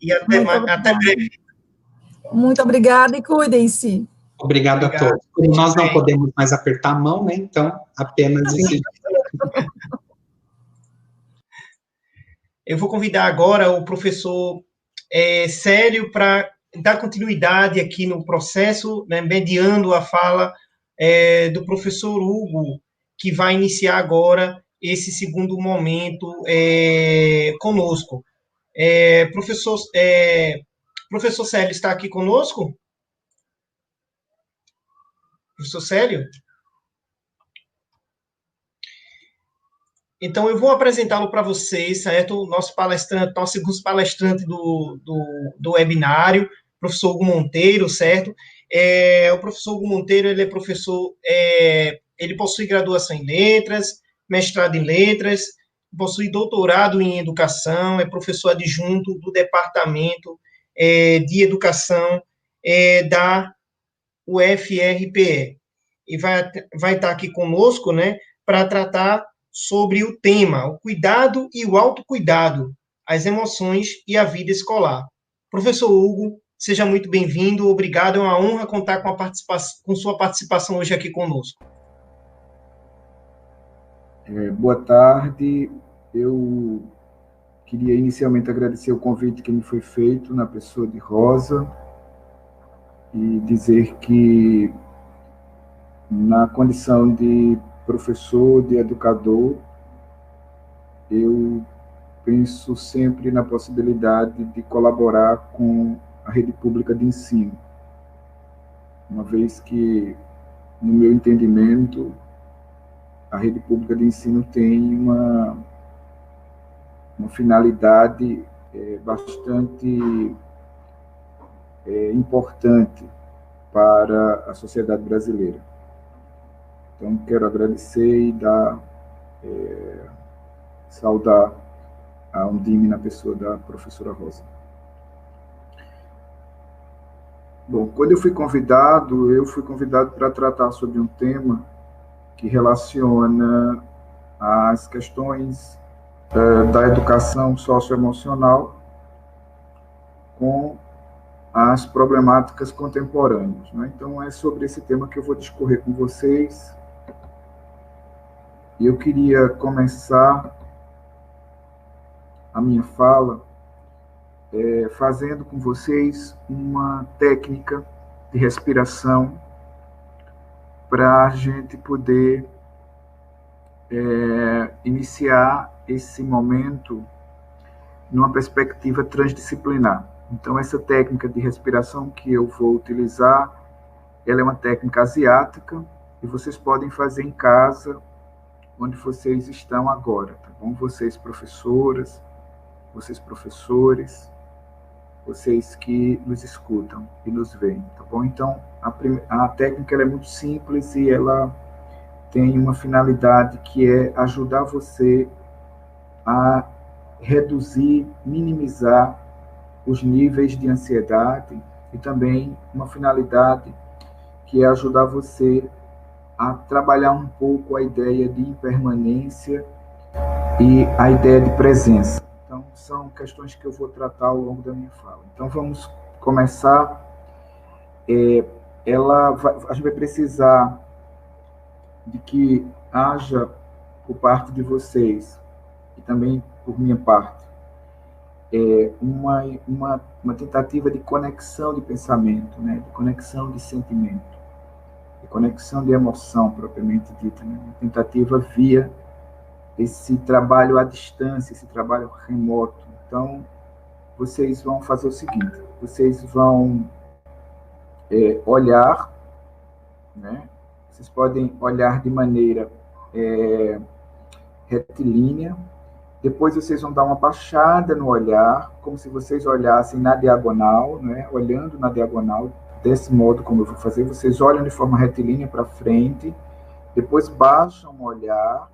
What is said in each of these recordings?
e até breve. Muito obrigada e cuidem-se. Obrigado a todos. Como nós não podemos mais apertar a mão, né? Então, apenas esse... Eu vou convidar agora o professor Célio para dar continuidade aqui no processo, né, mediando a fala do professor Hugo, que vai iniciar agora esse segundo momento conosco. Professor Célio está aqui conosco? Professor Célio? Então, eu vou apresentá-lo para vocês, certo? Nosso segundo palestrante do webinário, professor Hugo Monteiro, certo? O professor Hugo Monteiro, ele é professor, ele possui graduação em letras, mestrado em letras, possui doutorado em educação, é professor adjunto do Departamento de Educação da UFRPE. E vai estar aqui conosco, né, para tratar sobre o tema, o cuidado e o autocuidado, as emoções e a vida escolar. Professor Hugo, seja muito bem-vindo, obrigado, é uma honra contar com sua participação hoje aqui conosco. Boa tarde, eu queria inicialmente agradecer o convite que me foi feito na pessoa de Rosa e dizer que na condição de professor, de educador, eu penso sempre na possibilidade de colaborar com a rede pública de ensino, uma vez que, no meu entendimento, a rede pública de ensino tem uma finalidade bastante importante para a sociedade brasileira. Então, quero agradecer e saudar a Undime na pessoa da professora Rosa. Bom, quando eu fui convidado para tratar sobre um tema que relaciona as questões da educação socioemocional com as problemáticas contemporâneas, né? Então, é sobre esse tema que eu vou discorrer com vocês. E eu queria começar a minha fala fazendo com vocês uma técnica de respiração para a gente poder iniciar esse momento numa perspectiva transdisciplinar. Então, essa técnica de respiração que eu vou utilizar, ela é uma técnica asiática e vocês podem fazer em casa, onde vocês estão agora, tá bom? Vocês professoras, vocês professores, vocês que nos escutam e nos veem, tá bom? Então, a técnica ela é muito simples e ela tem uma finalidade que é ajudar você a reduzir, minimizar os níveis de ansiedade e também uma finalidade que é ajudar você a trabalhar um pouco a ideia de impermanência e a ideia de presença. Então, são questões que eu vou tratar ao longo da minha fala. Então, vamos começar. A gente vai precisar de que haja, por parte de vocês, e também por minha parte, uma tentativa de conexão de pensamento, né? De conexão de sentimento, de conexão de emoção, propriamente dita, né? Uma tentativa via esse trabalho à distância, esse trabalho remoto. Então, vocês vão fazer o seguinte, vocês vão olhar, né? Vocês podem olhar de maneira retilínea, depois vocês vão dar uma baixada no olhar, como se vocês olhassem na diagonal, né? Olhando na diagonal, desse modo como eu vou fazer, vocês olham de forma retilínea para frente, depois baixam o olhar,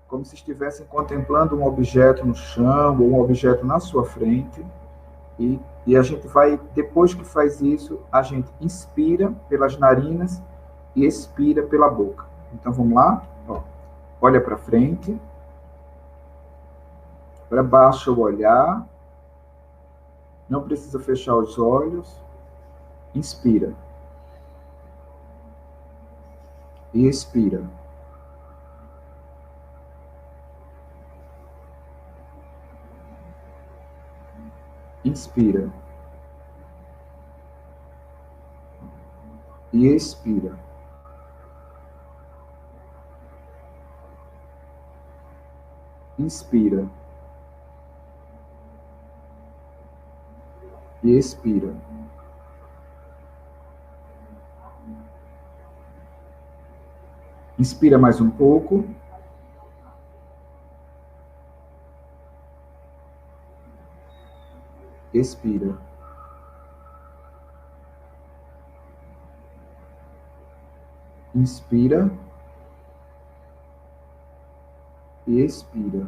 como se estivessem contemplando um objeto no chão ou um objeto na sua frente, e a gente vai, depois que faz isso, a gente inspira pelas narinas e expira pela boca. Então, vamos lá? Ó, olha para frente, para baixo o olhar, Não precisa fechar os olhos. Inspira. E expira. Inspira. E expira. Inspira. E expira. Inspira mais um pouco. Expira. Inspira. E expira.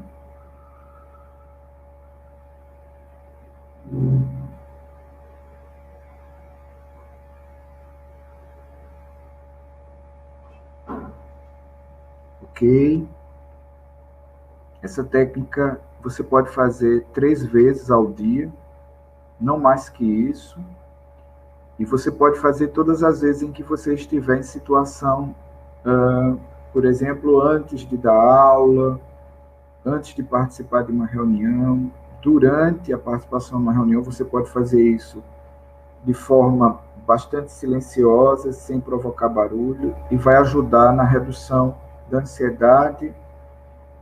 Ok. Essa técnica você pode fazer 3 vezes ao dia, não mais que isso. E você pode fazer todas as vezes em que você estiver em situação, por exemplo, antes de dar aula, antes de participar de uma reunião, durante a participação numa reunião, você pode fazer isso de forma bastante silenciosa, sem provocar barulho, e vai ajudar na redução da ansiedade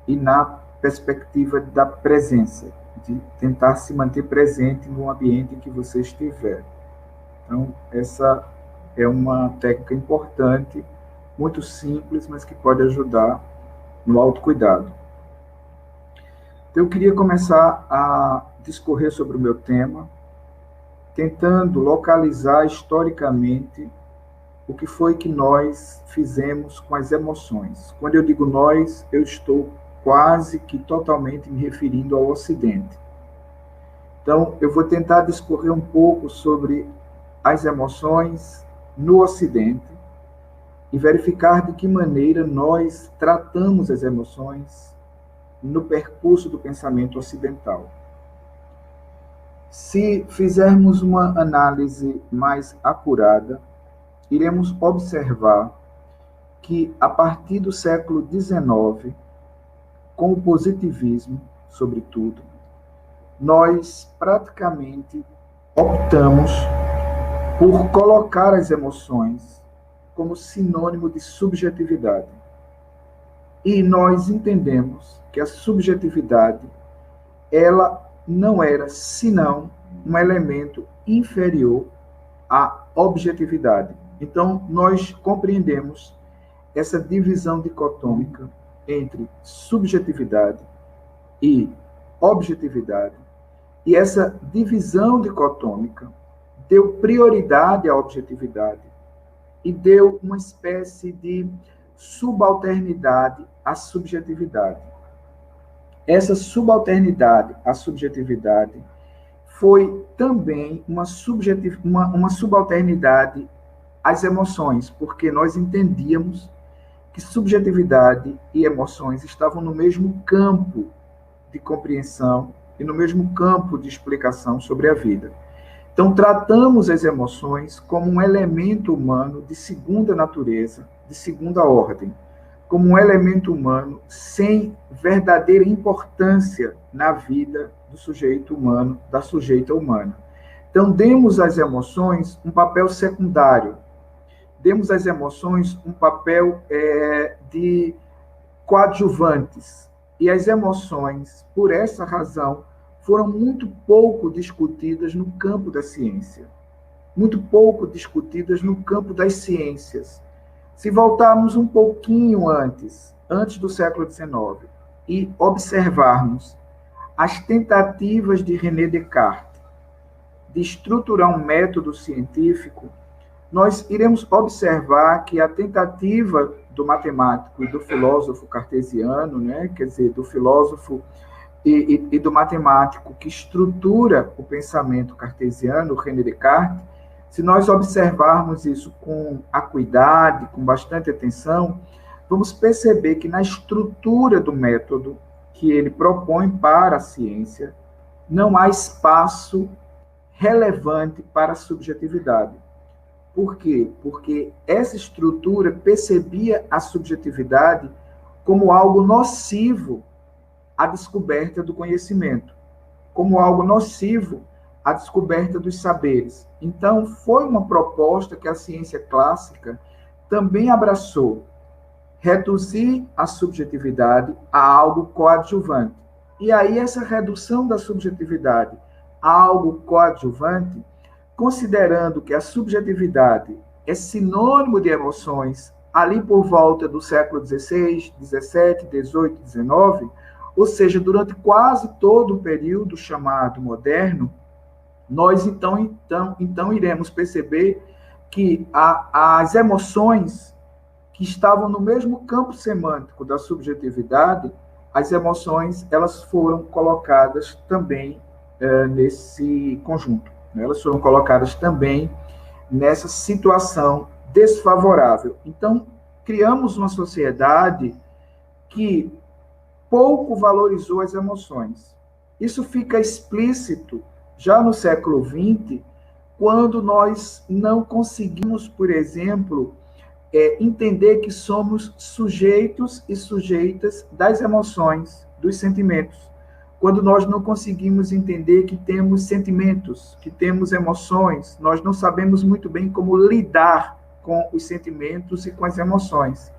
e na perspectiva da presença, de tentar se manter presente no ambiente em que você estiver. Então, essa é uma técnica importante, muito simples, mas que pode ajudar no autocuidado. Então, eu queria começar a discorrer sobre o meu tema, tentando localizar historicamente o que foi que nós fizemos com as emoções. Quando eu digo nós, eu estou quase que totalmente me referindo ao Ocidente. Então, eu vou tentar discorrer um pouco sobre as emoções no Ocidente e verificar de que maneira nós tratamos as emoções no percurso do pensamento ocidental. Se fizermos uma análise mais acurada, iremos observar que, a partir do século XIX, com o positivismo, sobretudo, nós praticamente optamos por colocar as emoções como sinônimo de subjetividade. E nós entendemos que a subjetividade, ela não era senão um elemento inferior à objetividade. Então, nós compreendemos essa divisão dicotômica entre subjetividade e objetividade, e essa divisão dicotômica deu prioridade à objetividade e deu uma espécie de subalternidade à subjetividade. Essa subalternidade à subjetividade foi também uma subalternidade às emoções, porque nós entendíamos que subjetividade e emoções estavam no mesmo campo de compreensão e no mesmo campo de explicação sobre a vida. Então, tratamos as emoções como um elemento humano de segunda natureza, de segunda ordem, como um elemento humano sem verdadeira importância na vida do sujeito humano, da sujeita humana. Então, demos às emoções um papel secundário, demos às emoções um papel de coadjuvantes, e as emoções, por essa razão, foram muito pouco discutidas no campo da ciência, muito pouco discutidas no campo das ciências. Se voltarmos um pouquinho antes do século XIX, e observarmos as tentativas de René Descartes de estruturar um método científico, nós iremos observar que a tentativa do matemático e do filósofo cartesiano, né, quer dizer, do filósofo e do matemático que estrutura o pensamento cartesiano, René Descartes, se nós observarmos isso com acuidade, com bastante atenção, vamos perceber que na estrutura do método que ele propõe para a ciência, não há espaço relevante para a subjetividade. Por quê? Porque essa estrutura percebia a subjetividade como algo nocivo à descoberta do conhecimento, como algo nocivo à descoberta dos saberes. Então, foi uma proposta que a ciência clássica também abraçou, reduzir a subjetividade a algo coadjuvante. E aí, essa redução da subjetividade a algo coadjuvante, considerando que a subjetividade é sinônimo de emoções, ali por volta do século XVI, XVII, XVIII, XIX, ou seja, durante quase todo o período chamado moderno, nós então iremos perceber que as emoções que estavam no mesmo campo semântico da subjetividade, as emoções, elas foram colocadas também nesse conjunto, né? Elas foram colocadas também nessa situação desfavorável. Então, criamos uma sociedade que pouco valorizou as emoções. Isso fica explícito já no século XX, quando nós não conseguimos, por exemplo, entender que somos sujeitos e sujeitas das emoções, dos sentimentos. Quando nós não conseguimos entender que temos sentimentos, que temos emoções, nós não sabemos muito bem como lidar com os sentimentos e com as emoções.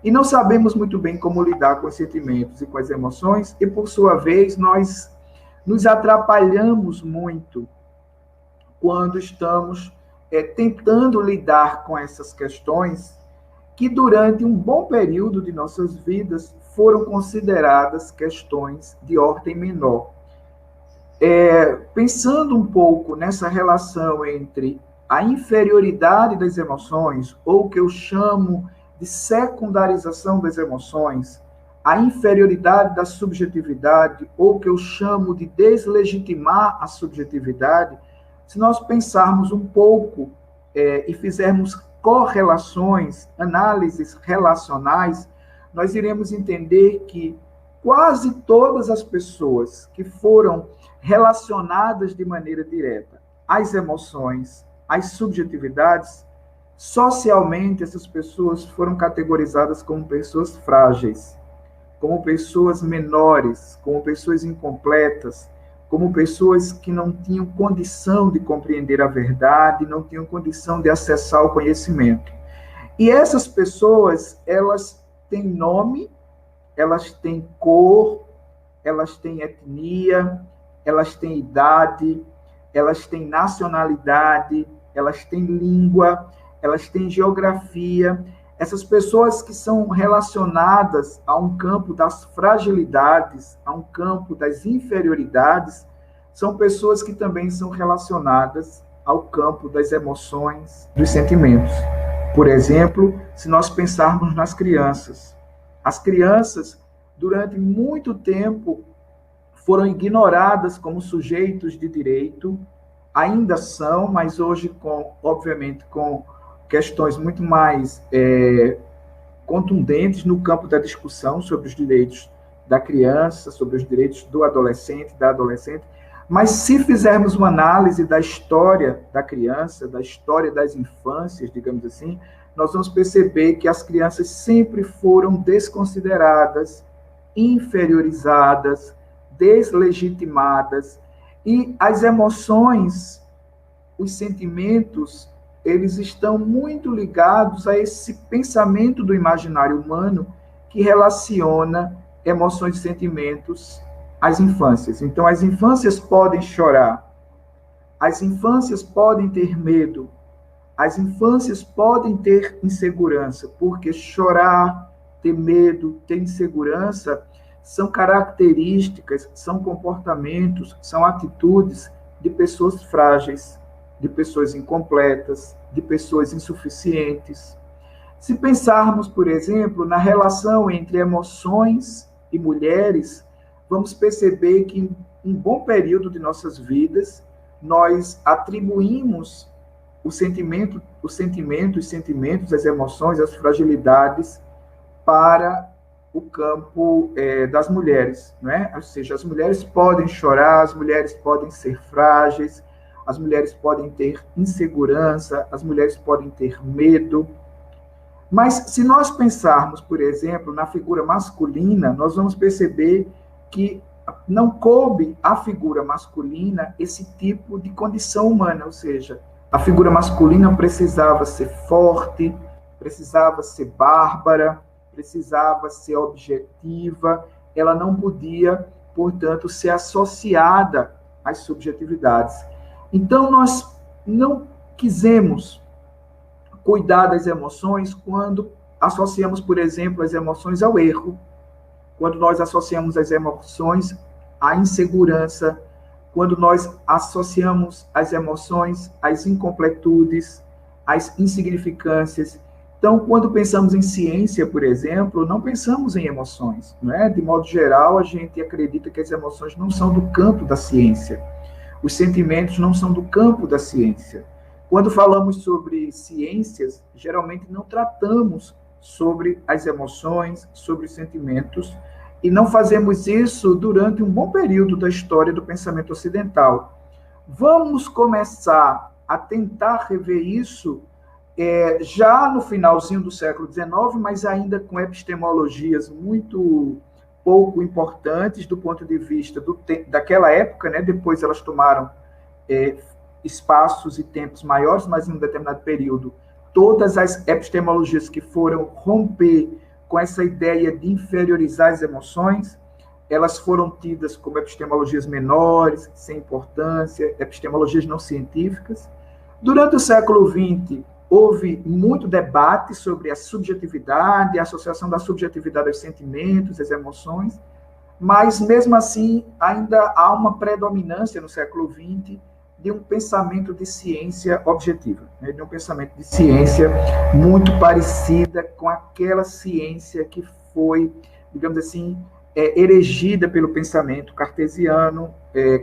E não sabemos muito bem como lidar com os sentimentos e com as emoções, e, por sua vez, nós nos atrapalhamos muito quando estamos tentando lidar com essas questões que, durante um bom período de nossas vidas, foram consideradas questões de ordem menor. Pensando um pouco nessa relação entre a inferioridade das emoções, ou o que eu chamo de secundarização das emoções, a inferioridade da subjetividade, ou o que eu chamo de deslegitimar a subjetividade, se nós pensarmos um pouco e fizermos correlações, análises relacionais, nós iremos entender que quase todas as pessoas que foram relacionadas de maneira direta às emoções, às subjetividades, socialmente essas pessoas foram categorizadas como pessoas frágeis, como pessoas menores, como pessoas incompletas, como pessoas que não tinham condição de compreender a verdade, não tinham condição de acessar o conhecimento. E essas pessoas, elas têm nome, elas têm cor, elas têm etnia, elas têm idade, elas têm nacionalidade, elas têm língua, elas têm geografia. Essas pessoas que são relacionadas a um campo das fragilidades, a um campo das inferioridades, são pessoas que também são relacionadas ao campo das emoções, dos sentimentos. Por exemplo, se nós pensarmos nas crianças. As crianças, durante muito tempo, foram ignoradas como sujeitos de direito, ainda são, mas hoje, obviamente, com questões muito mais contundentes no campo da discussão sobre os direitos da criança, sobre os direitos do adolescente, da adolescente. Mas se fizermos uma análise da história da criança, da história das infâncias, digamos assim, nós vamos perceber que as crianças sempre foram desconsideradas, inferiorizadas, deslegitimadas, e as emoções, os sentimentos, eles estão muito ligados a esse pensamento do imaginário humano que relaciona emoções e sentimentos às infâncias. Então, as infâncias podem chorar, as infâncias podem ter medo, as infâncias podem ter insegurança, porque chorar, ter medo, ter insegurança são características, são comportamentos, são atitudes de pessoas frágeis, de pessoas incompletas, de pessoas insuficientes. Se pensarmos, por exemplo, na relação entre emoções e mulheres, vamos perceber que em um bom período de nossas vidas, nós atribuímos os sentimentos, as emoções, as fragilidades para o campo das mulheres, não é? Ou seja, as mulheres podem chorar, as mulheres podem ser frágeis, as mulheres podem ter insegurança, as mulheres podem ter medo. Mas se nós pensarmos, por exemplo, na figura masculina, nós vamos perceber que não coube à figura masculina esse tipo de condição humana, ou seja, a figura masculina precisava ser forte, precisava ser bárbara, precisava ser objetiva, ela não podia, portanto, ser associada às subjetividades. Então, nós não quisemos cuidar das emoções quando associamos, por exemplo, as emoções ao erro, quando nós associamos as emoções à insegurança, quando nós associamos as emoções às incompletudes, às insignificâncias. Então, quando pensamos em ciência, por exemplo, não pensamos em emoções, não é? De modo geral, a gente acredita que as emoções não são do campo da ciência. Os sentimentos não são do campo da ciência. Quando falamos sobre ciências, geralmente não tratamos sobre as emoções, sobre os sentimentos, e não fazemos isso durante um bom período da história do pensamento ocidental. Vamos começar a tentar rever isso já no finalzinho do século XIX, mas ainda com epistemologias muito pouco importantes do ponto de vista daquela época, né? Depois elas tomaram espaços e tempos maiores, mas em um determinado período, todas as epistemologias que foram romper com essa ideia de inferiorizar as emoções, elas foram tidas como epistemologias menores, sem importância, epistemologias não científicas. Durante o século XX, houve muito debate sobre a subjetividade, a associação da subjetividade aos sentimentos, às emoções, mas, mesmo assim, ainda há uma predominância no século XX de um pensamento de ciência objetiva, né? De um pensamento de ciência muito parecida com aquela ciência que foi, digamos assim, erigida pelo pensamento cartesiano,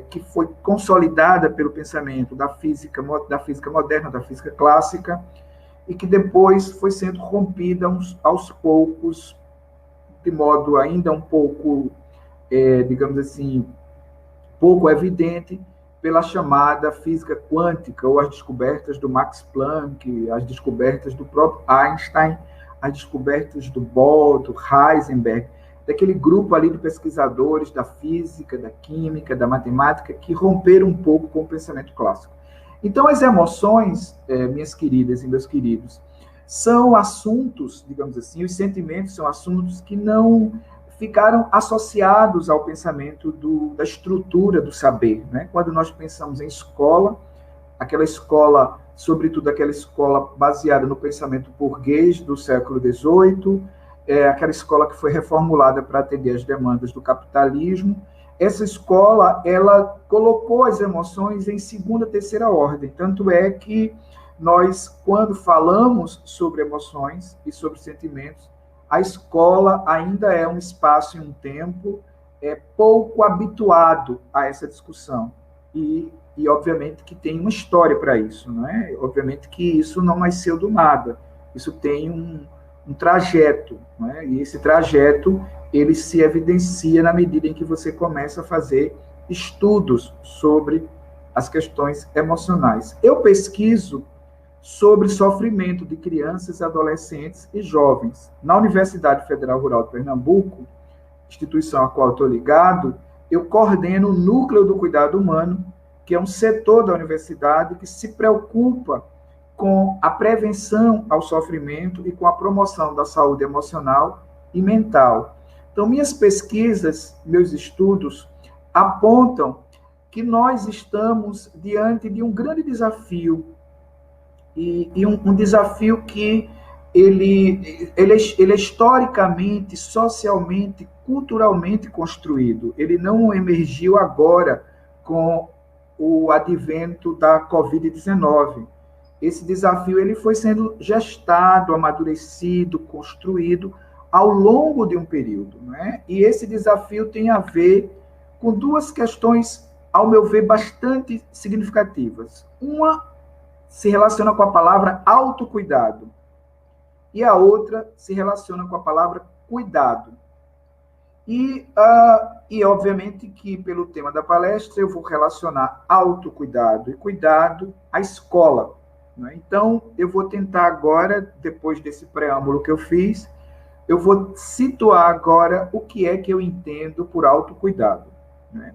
que foi consolidada pelo pensamento da física moderna, da física clássica, e que depois foi sendo rompida aos poucos, de modo ainda um pouco, digamos assim, pouco evidente, pela chamada física quântica, ou as descobertas do Max Planck, as descobertas do próprio Einstein, as descobertas do Bohr, do Heisenberg, daquele grupo ali de pesquisadores da física, da química, da matemática, que romperam um pouco com o pensamento clássico. Então, as emoções, minhas queridas e meus queridos, são assuntos, digamos assim, os sentimentos são assuntos que não ficaram associados ao pensamento da estrutura do saber, né? Quando nós pensamos em escola, aquela escola, sobretudo aquela escola baseada no pensamento burguês do século XVIII, aquela escola que foi reformulada para atender às demandas do capitalismo, essa escola, ela colocou as emoções em segunda, terceira ordem, tanto é que nós, quando falamos sobre emoções e sobre sentimentos, a escola ainda é um espaço e um tempo pouco habituado a essa discussão. E, obviamente, que tem uma história para isso, não é? Obviamente que isso não nasceu do nada. Isso tem um trajeto, não é? E esse trajeto, ele se evidencia na medida em que você começa a fazer estudos sobre as questões emocionais. Eu pesquiso sobre sofrimento de crianças, adolescentes e jovens. Na Universidade Federal Rural de Pernambuco, instituição a qual estou ligado, eu coordeno o Núcleo do Cuidado Humano, que é um setor da universidade que se preocupa com a prevenção ao sofrimento e com a promoção da saúde emocional e mental. Então, minhas pesquisas, meus estudos, apontam que nós estamos diante de um grande desafio, e um desafio que ele é historicamente, socialmente, culturalmente construído. Ele não emergiu agora com o advento da Covid-19. Esse desafio ele foi sendo gestado, amadurecido, construído ao longo de um período, não é? E esse desafio tem a ver com duas questões, ao meu ver, bastante significativas. Uma se relaciona com a palavra autocuidado, e a outra se relaciona com a palavra cuidado. E, obviamente, que pelo tema da palestra eu vou relacionar autocuidado e cuidado à escola, né? Então, eu vou tentar agora, depois desse preâmbulo que eu fiz, eu vou situar agora o que é que eu entendo por autocuidado, né?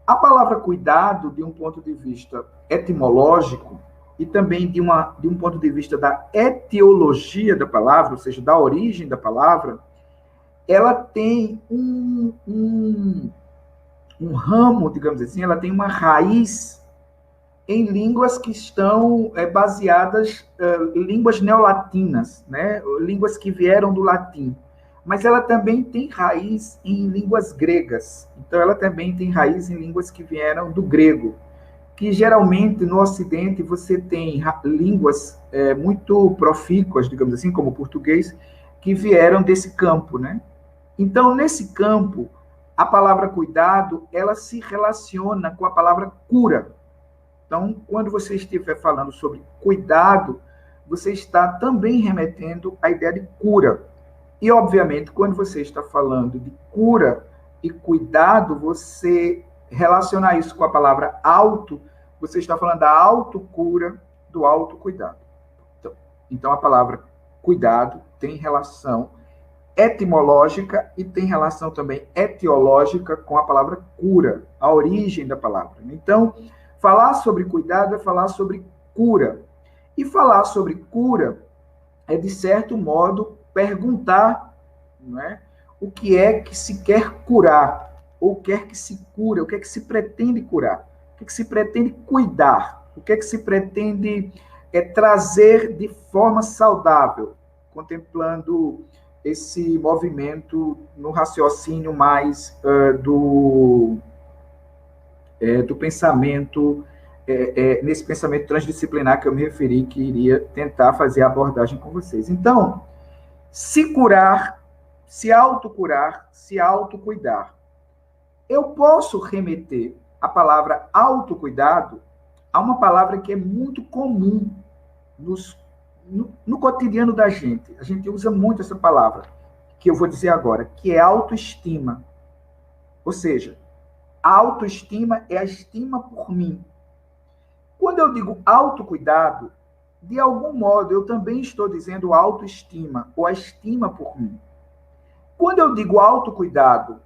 A palavra cuidado, de um ponto de vista etimológico, e também de um ponto de vista da etiologia da palavra, ou seja, da origem da palavra, ela tem um ramo, digamos assim, ela tem uma raiz em línguas que estão baseadas em línguas neolatinas, né? Línguas que vieram do latim. Mas ela também tem raiz em línguas gregas. Então, ela também tem raiz em línguas que vieram do grego. Que, geralmente, no Ocidente, você tem línguas muito profícuas, digamos assim, como o português, que vieram desse campo, né? Então, nesse campo, a palavra cuidado, ela se relaciona com a palavra cura. Então, quando você estiver falando sobre cuidado, você está também remetendo à ideia de cura. E, obviamente, quando você está falando de cura e cuidado, você relacionar isso com a palavra auto, você está falando da autocura, do autocuidado. Então, a palavra cuidado tem relação etimológica e tem relação também etiológica com a palavra cura, a origem da palavra. Então, falar sobre cuidado é falar sobre cura. E falar sobre cura é, de certo modo, perguntar, não é, o que é que se quer curar, ou o que é que se cura, o que é que se pretende curar, o que é que se pretende cuidar, o que é que se pretende trazer de forma saudável, contemplando esse movimento no raciocínio mais do pensamento, nesse pensamento transdisciplinar que eu me referi, que iria tentar fazer a abordagem com vocês. Então, se curar, se autocurar, se autocuidar. Eu posso remeter a palavra autocuidado a uma palavra que é muito comum no cotidiano da gente. A gente usa muito essa palavra, que eu vou dizer agora, que é autoestima. Ou seja, a autoestima é a estima por mim. Quando eu digo autocuidado, de algum modo eu também estou dizendo autoestima, ou a estima por mim. Quando eu digo autocuidado,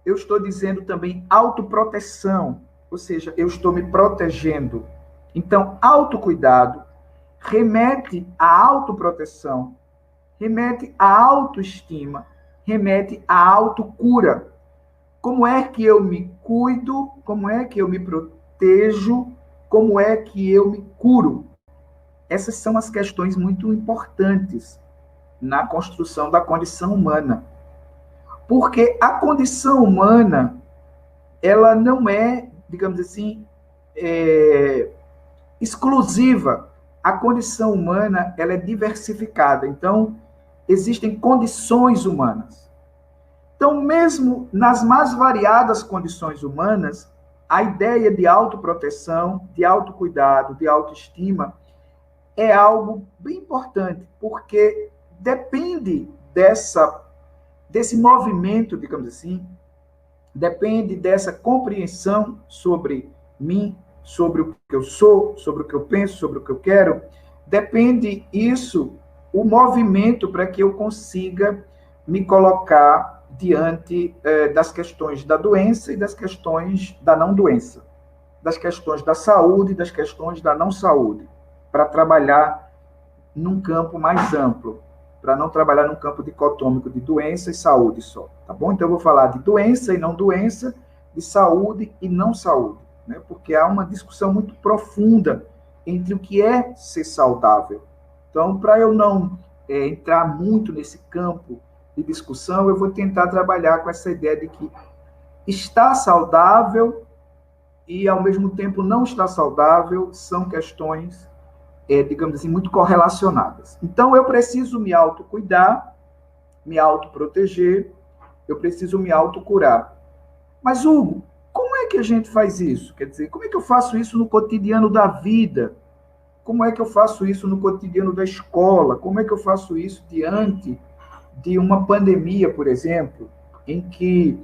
eu estou dizendo também autoproteção, ou seja, eu estou me protegendo. Então, autocuidado remete à autoproteção, remete à autoestima, remete à autocura. Como é que eu me cuido? Como é que eu me protejo? Como é que eu me curo? Essas são as questões muito importantes na construção da condição humana. Porque a condição humana, ela não é, digamos assim, exclusiva. A condição humana, ela é diversificada. Então, existem condições humanas. Então, mesmo nas mais variadas condições humanas, a ideia de autoproteção, de autocuidado, de autoestima, é algo bem importante, porque depende desse movimento, digamos assim, depende dessa compreensão sobre mim, sobre o que eu sou, sobre o que eu penso, sobre o que eu quero, depende isso, o movimento para que eu consiga me colocar diante das questões da doença e das questões da não doença, das questões da saúde e das questões da não saúde, para trabalhar num campo mais amplo, para não trabalhar num campo dicotômico de doença e saúde só, tá bom? Então eu vou falar de doença e não doença, de saúde e não saúde, né? Porque há uma discussão muito profunda entre o que é ser saudável. Então, para eu não entrar muito nesse campo de discussão, eu vou tentar trabalhar com essa ideia de que estar saudável e, ao mesmo tempo, não estar saudável são questões, digamos assim, muito correlacionadas. Então, eu preciso me autocuidar, me autoproteger, eu preciso me autocurar. Mas, Hugo, como é que a gente faz isso? Quer dizer, como é que eu faço isso no cotidiano da vida? Como é que eu faço isso no cotidiano da escola? Como é que eu faço isso diante de uma pandemia, por exemplo? em que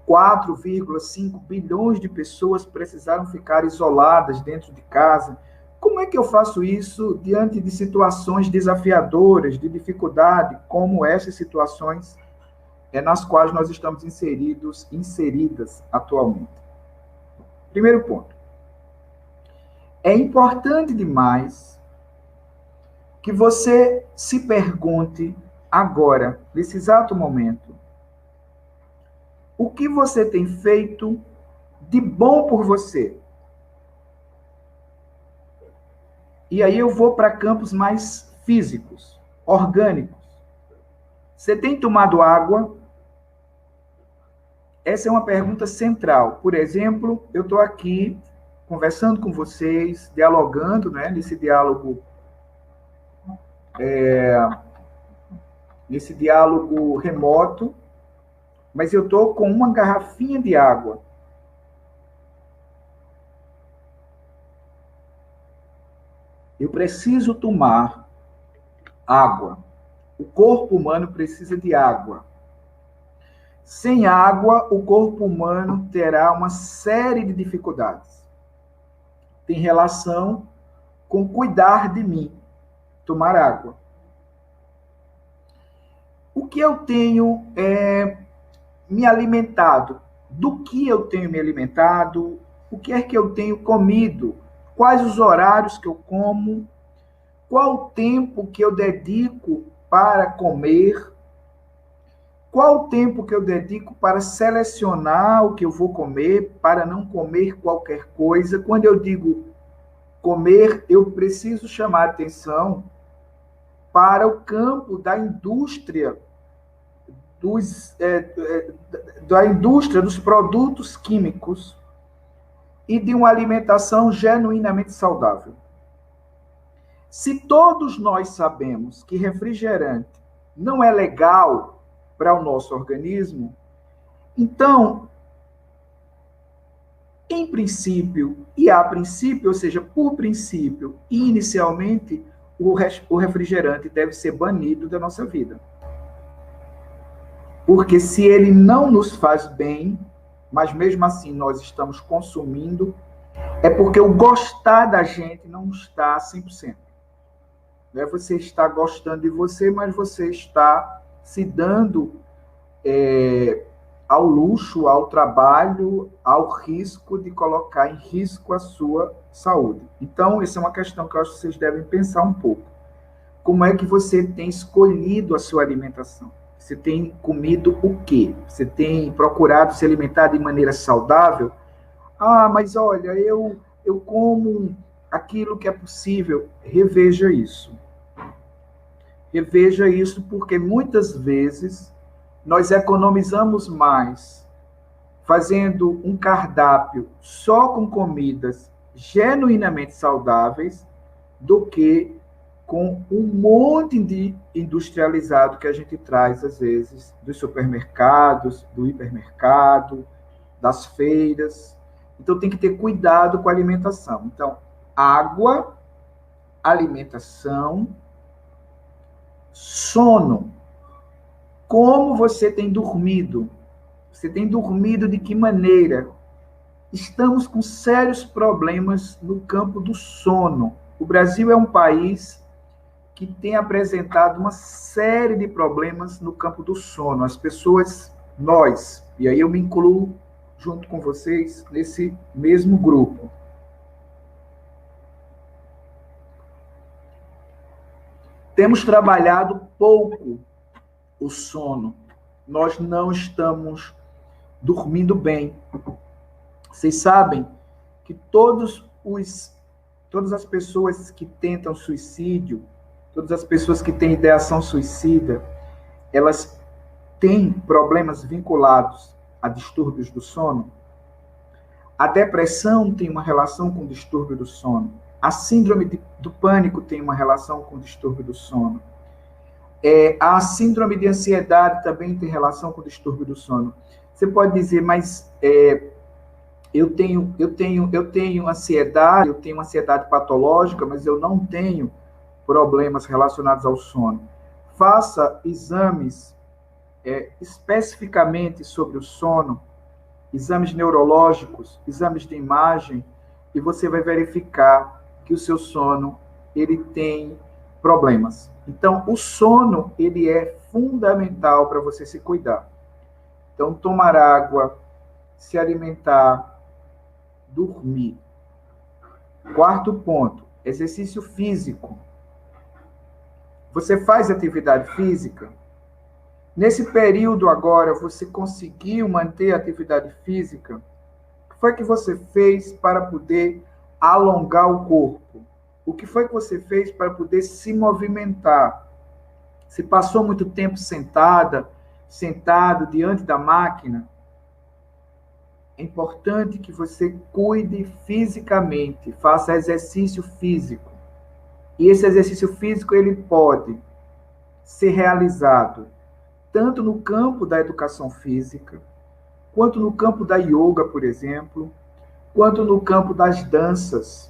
4,5 bilhões de pessoas precisaram ficar isoladas dentro de casa. Como é que eu faço isso diante de situações desafiadoras, de dificuldade, como essas situações nas quais nós estamos inseridas atualmente? Primeiro ponto. É importante demais que você se pergunte agora, nesse exato momento, o que você tem feito de bom por você? E aí eu vou para campos mais físicos, orgânicos. Você tem tomado água? Essa é uma pergunta central. Por exemplo, eu estou aqui conversando com vocês, dialogando, né, nesse diálogo remoto, mas eu estou com uma garrafinha de água. Eu preciso tomar água. O corpo humano precisa de água. Sem água, o corpo humano terá uma série de dificuldades. Tem relação com cuidar de mim, tomar água. O que eu tenho me alimentado? Do que eu tenho me alimentado? O que é que eu tenho comido? Quais os horários que eu como? Qual o tempo que eu dedico para comer? Qual o tempo que eu dedico para selecionar o que eu vou comer, para não comer qualquer coisa? Quando eu digo comer, eu preciso chamar a atenção para o campo da indústria, dos produtos químicos e de uma alimentação genuinamente saudável. Se todos nós sabemos que refrigerante não é legal para o nosso organismo, então, em princípio, e a princípio, ou seja, por princípio, e inicialmente, o refrigerante deve ser banido da nossa vida. Porque se ele não nos faz bem, mas mesmo assim nós estamos consumindo, é porque o gostar da gente não está 100%. Não é você está gostando de você, mas você está se dando ao luxo, ao trabalho, ao risco de colocar em risco a sua saúde. Então, essa é uma questão que eu acho que vocês devem pensar um pouco. Como é que você tem escolhido a sua alimentação? Você tem comido o quê? Você tem procurado se alimentar de maneira saudável? Ah, mas olha, eu como aquilo que é possível. Reveja isso. Reveja isso, porque muitas vezes nós economizamos mais fazendo um cardápio só com comidas genuinamente saudáveis do que com um monte de industrializado que a gente traz, às vezes, dos supermercados, do hipermercado, das feiras. Então, tem que ter cuidado com a alimentação. Então, água, alimentação, sono. Como você tem dormido? Você tem dormido de que maneira? Estamos com sérios problemas no campo do sono. O Brasil é um país que tem apresentado uma série de problemas no campo do sono. As pessoas, nós, e aí eu me incluo junto com vocês nesse mesmo grupo. Temos trabalhado pouco o sono. Nós não estamos dormindo bem. Vocês sabem que todas as pessoas que tentam suicídio, todas as pessoas que têm ideação suicida, elas têm problemas vinculados a distúrbios do sono. A depressão tem uma relação com o distúrbio do sono. A síndrome do pânico tem uma relação com o distúrbio do sono. A síndrome de ansiedade também tem relação com o distúrbio do sono. Você pode dizer, mas eu tenho ansiedade, eu tenho ansiedade patológica, mas eu não tenho problemas relacionados ao sono. Faça exames especificamente sobre o sono, exames neurológicos, exames de imagem, e você vai verificar que o seu sono ele tem problemas. Então, o sono ele é fundamental para você se cuidar. Então, tomar água, se alimentar, dormir. Quarto ponto, exercício físico. Você faz atividade física? Nesse período agora, você conseguiu manter a atividade física? O que foi que você fez para poder alongar o corpo? O que foi que você fez para poder se movimentar? Se passou muito tempo sentado diante da máquina, é importante que você cuide fisicamente, faça exercício físico. E esse exercício físico, ele pode ser realizado tanto no campo da educação física, quanto no campo da yoga, por exemplo, quanto no campo das danças.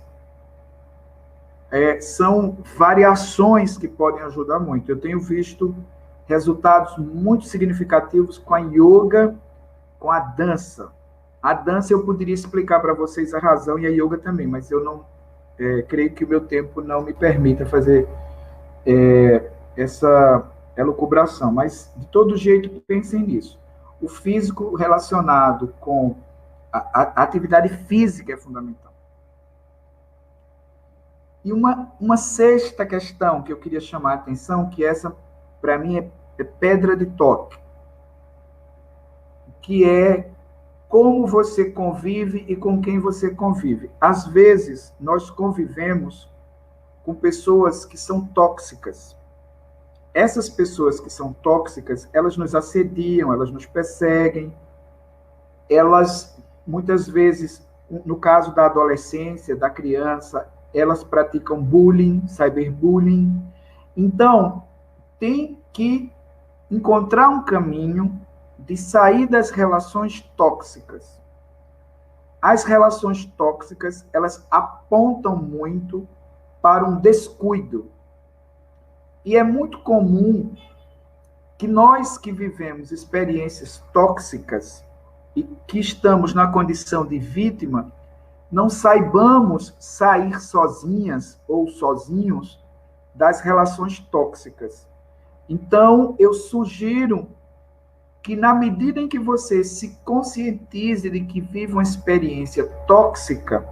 São variações que podem ajudar muito. Eu tenho visto resultados muito significativos com a yoga, com a dança. A dança eu poderia explicar para vocês a razão, e a yoga também, mas eu não creio que o meu tempo não me permita fazer essa elucubração. Mas, de todo jeito, pensem nisso. O físico relacionado com a atividade física é fundamental. E uma sexta questão que eu queria chamar a atenção, que essa, para mim, é pedra de toque, que é como você convive e com quem você convive. Às vezes, nós convivemos com pessoas que são tóxicas. Essas pessoas que são tóxicas, elas nos assediam, elas nos perseguem, elas, muitas vezes, no caso da adolescência, da criança, elas praticam bullying, cyberbullying. Então, tem que encontrar um caminho de sair das relações tóxicas. As relações tóxicas, elas apontam muito para um descuido. E é muito comum que nós que vivemos experiências tóxicas e que estamos na condição de vítima, não saibamos sair sozinhas ou sozinhos das relações tóxicas. Então, eu sugiro que, na medida em que você se conscientize de que vive uma experiência tóxica,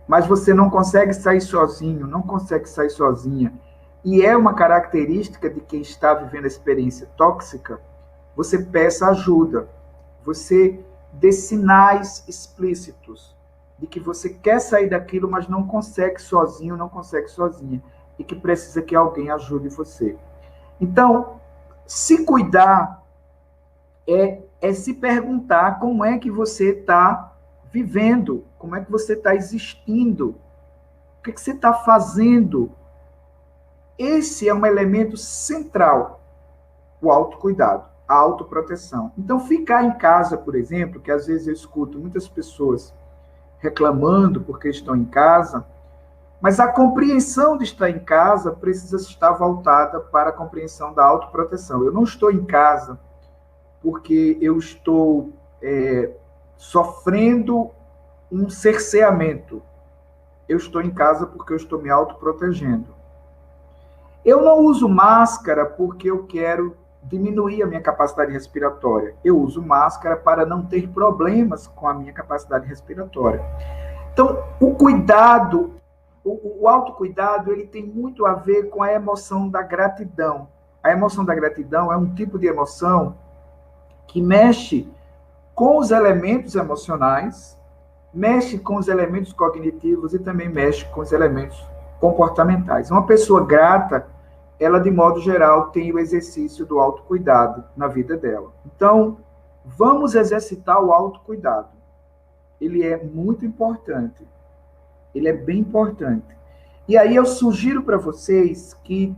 mas você não consegue sair sozinho, não consegue sair sozinha, e é uma característica de quem está vivendo a experiência tóxica, você peça ajuda, você dê sinais explícitos de que você quer sair daquilo, mas não consegue sozinho, não consegue sozinha, e que precisa que alguém ajude você. Então, se cuidar é se perguntar como é que você está vivendo, como é que você está existindo, o que você está fazendo. Esse é um elemento central, o autocuidado, a autoproteção. Então, ficar em casa, por exemplo, que às vezes eu escuto muitas pessoas reclamando porque estão em casa, mas a compreensão de estar em casa precisa estar voltada para a compreensão da autoproteção. Eu não estou em casa porque eu estou sofrendo um cerceamento. Eu estou em casa porque eu estou me autoprotegendo. Eu não uso máscara porque eu quero diminuir a minha capacidade respiratória. Eu uso máscara para não ter problemas com a minha capacidade respiratória. Então, o cuidado, o autocuidado, ele tem muito a ver com a emoção da gratidão. A emoção da gratidão é um tipo de emoção que mexe com os elementos emocionais, mexe com os elementos cognitivos e também mexe com os elementos comportamentais. Uma pessoa grata, ela, de modo geral, tem o exercício do autocuidado na vida dela. Então, vamos exercitar o autocuidado. Ele é muito importante. Ele é bem importante. E aí eu sugiro para vocês que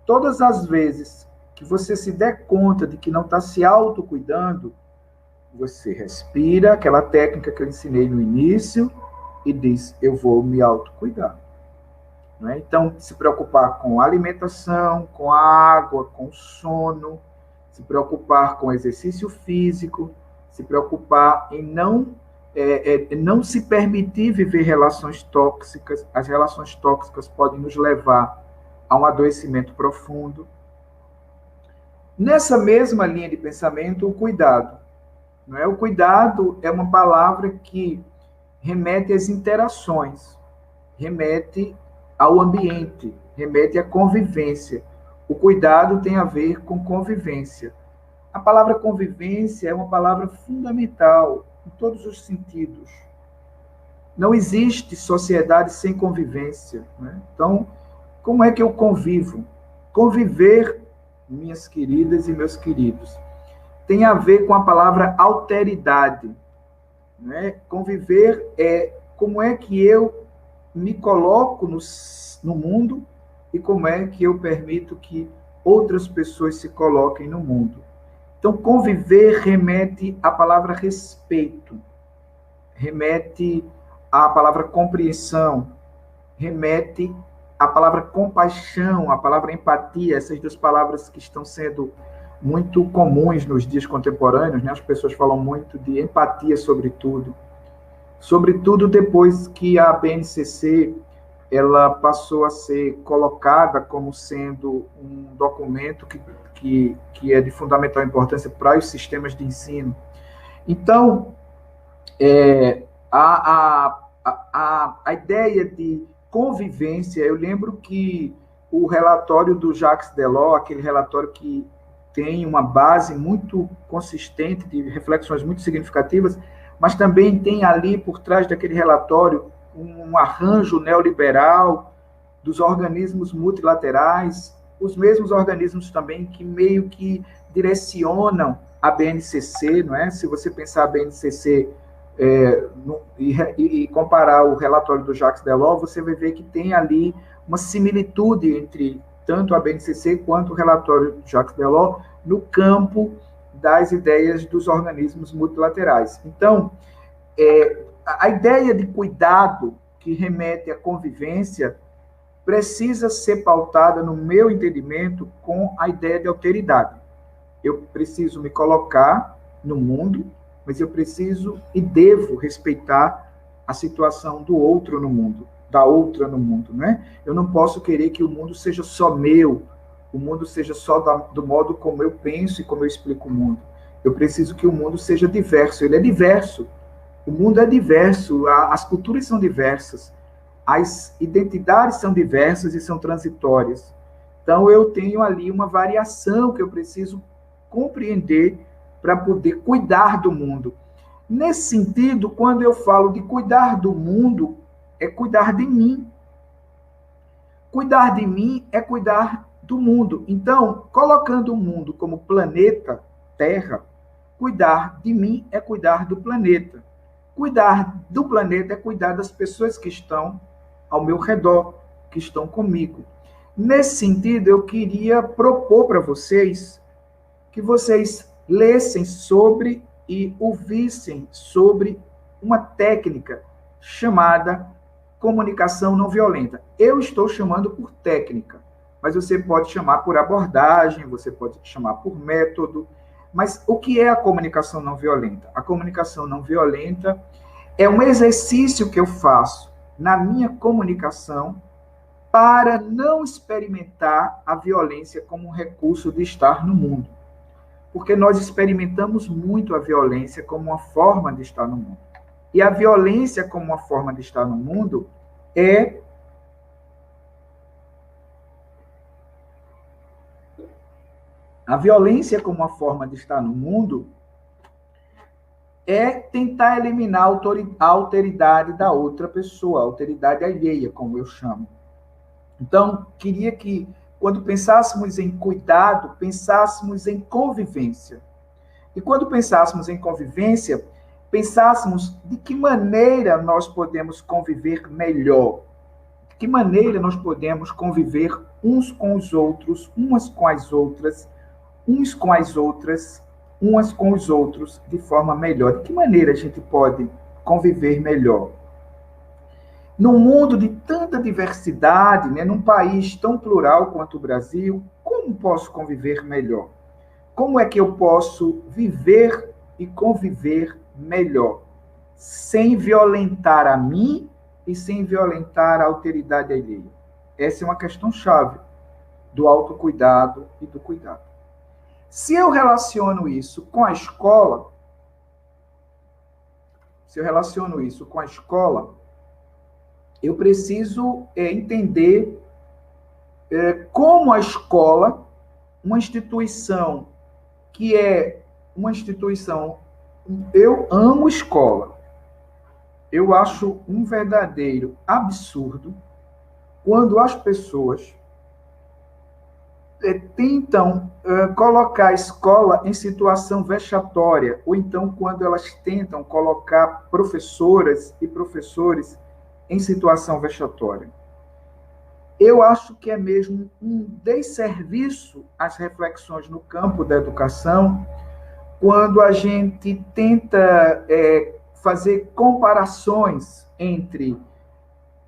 todas as vezes que você se der conta de que não está se autocuidando, você respira, aquela técnica que eu ensinei no início, e diz, eu vou me autocuidar. Não é? Então, se preocupar com a alimentação, com a água, com o sono, se se preocupar com exercício físico, se preocupar em não se permitir viver relações tóxicas. As relações tóxicas podem nos levar a um adoecimento profundo. Nessa mesma linha de pensamento, o cuidado. Não é? O cuidado é uma palavra que remete às interações, remete ao ambiente, remete à convivência. O cuidado tem a ver com convivência. A palavra convivência é uma palavra fundamental em todos os sentidos. Não existe sociedade sem convivência, né? Então, como é que eu convivo? Conviver, minhas queridas e meus queridos, tem a ver com a palavra alteridade, né? Conviver é como é que eu me coloco no mundo e como é que eu permito que outras pessoas se coloquem no mundo. Então, conviver remete à palavra respeito, remete à palavra compreensão, remete à palavra compaixão, à palavra empatia, essas duas palavras que estão sendo muito comuns nos dias contemporâneos, né? As pessoas falam muito de empatia, sobretudo depois que a BNCC ela passou a ser colocada como sendo um documento que é de fundamental importância para os sistemas de ensino. Então, a ideia de convivência, eu lembro que o relatório do Jacques Delors, aquele relatório que tem uma base muito consistente, de reflexões muito significativas, mas também tem ali, por trás daquele relatório, um arranjo neoliberal dos organismos multilaterais, os mesmos organismos também que meio que direcionam a BNCC, não é? Se você pensar a BNCC e comparar o relatório do Jacques Delors, você vai ver que tem ali uma similitude entre tanto a BNCC quanto o relatório do Jacques Delors no campo das ideias dos organismos multilaterais. Então, a ideia de cuidado que remete à convivência precisa ser pautada, no meu entendimento, com a ideia de alteridade. Eu preciso me colocar no mundo, mas eu preciso e devo respeitar a situação do outro no mundo, da outra no mundo, né? Eu não posso querer que o mundo seja só meu, o mundo seja só do modo como eu penso e como eu explico o mundo. Eu preciso que o mundo seja diverso. Ele é diverso. O mundo é diverso, as culturas são diversas, as identidades são diversas e são transitórias. Então, eu tenho ali uma variação que eu preciso compreender para poder cuidar do mundo. Nesse sentido, quando eu falo de cuidar do mundo, é cuidar de mim. Cuidar de mim é cuidar do mundo. Então, colocando o mundo como planeta, Terra, cuidar de mim é cuidar do planeta. Cuidar do planeta é cuidar das pessoas que estão ao meu redor, que estão comigo. Nesse sentido, eu queria propor para vocês que vocês lessem sobre e ouvissem sobre uma técnica chamada comunicação não violenta. Eu estou chamando por técnica, mas você pode chamar por abordagem, você pode chamar por método. Mas o que é a comunicação não violenta? A comunicação não violenta é um exercício que eu faço na minha comunicação para não experimentar a violência como um recurso de estar no mundo. Porque nós experimentamos muito a violência como uma forma de estar no mundo. E a violência como uma forma de estar no mundo é a violência como uma forma de estar no mundo é tentar eliminar a alteridade da outra pessoa, a alteridade alheia, como eu chamo. Então, queria que, quando pensássemos em cuidado, pensássemos em convivência. E quando pensássemos em convivência, pensássemos de que maneira nós podemos conviver melhor, de que maneira nós podemos conviver uns com os outros, umas com as outras, uns com as outras, umas com os outros, de forma melhor. De que maneira a gente pode conviver melhor? Num mundo de tanta diversidade, né, num país tão plural quanto o Brasil, como posso conviver melhor? como é que eu posso viver e conviver melhor, sem violentar a mim e sem violentar a alteridade alheia? Essa é uma questão chave do autocuidado e do cuidado. Se eu relaciono isso com a escola, eu preciso entender como a escola, uma instituição que é uma instituição... Eu amo escola. Eu acho um verdadeiro absurdo quando as pessoas tentam colocar a escola em situação vexatória, ou então quando elas tentam colocar professoras e professores em situação vexatória. Eu acho que é mesmo um desserviço às reflexões no campo da educação, quando a gente tenta fazer comparações entre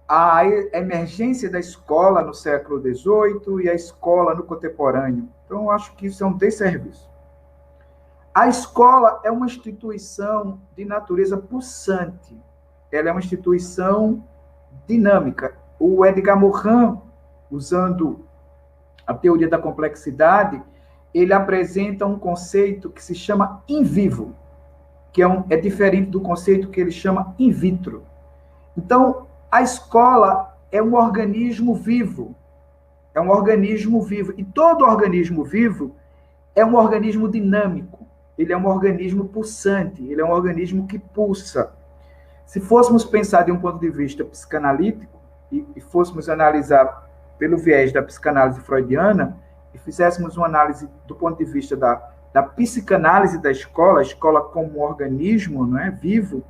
a emergência da escola no século XVIII e a escola no contemporâneo. Então, eu acho que isso é um desserviço. A escola é uma instituição de natureza pulsante. Ela é uma instituição dinâmica. O Edgar Morin, usando a teoria da complexidade, ele apresenta um conceito que se chama in vivo, que é diferente do conceito que ele chama in vitro. Então, a escola é um organismo vivo. É um organismo vivo. E todo organismo vivo é um organismo dinâmico. Ele é um organismo pulsante. Ele é um organismo que pulsa. Se fôssemos pensar de um ponto de vista psicanalítico e fôssemos analisar pelo viés da psicanálise freudiana e fizéssemos uma análise do ponto de vista da psicanálise da escola, a escola como um organismo, não é, vivo,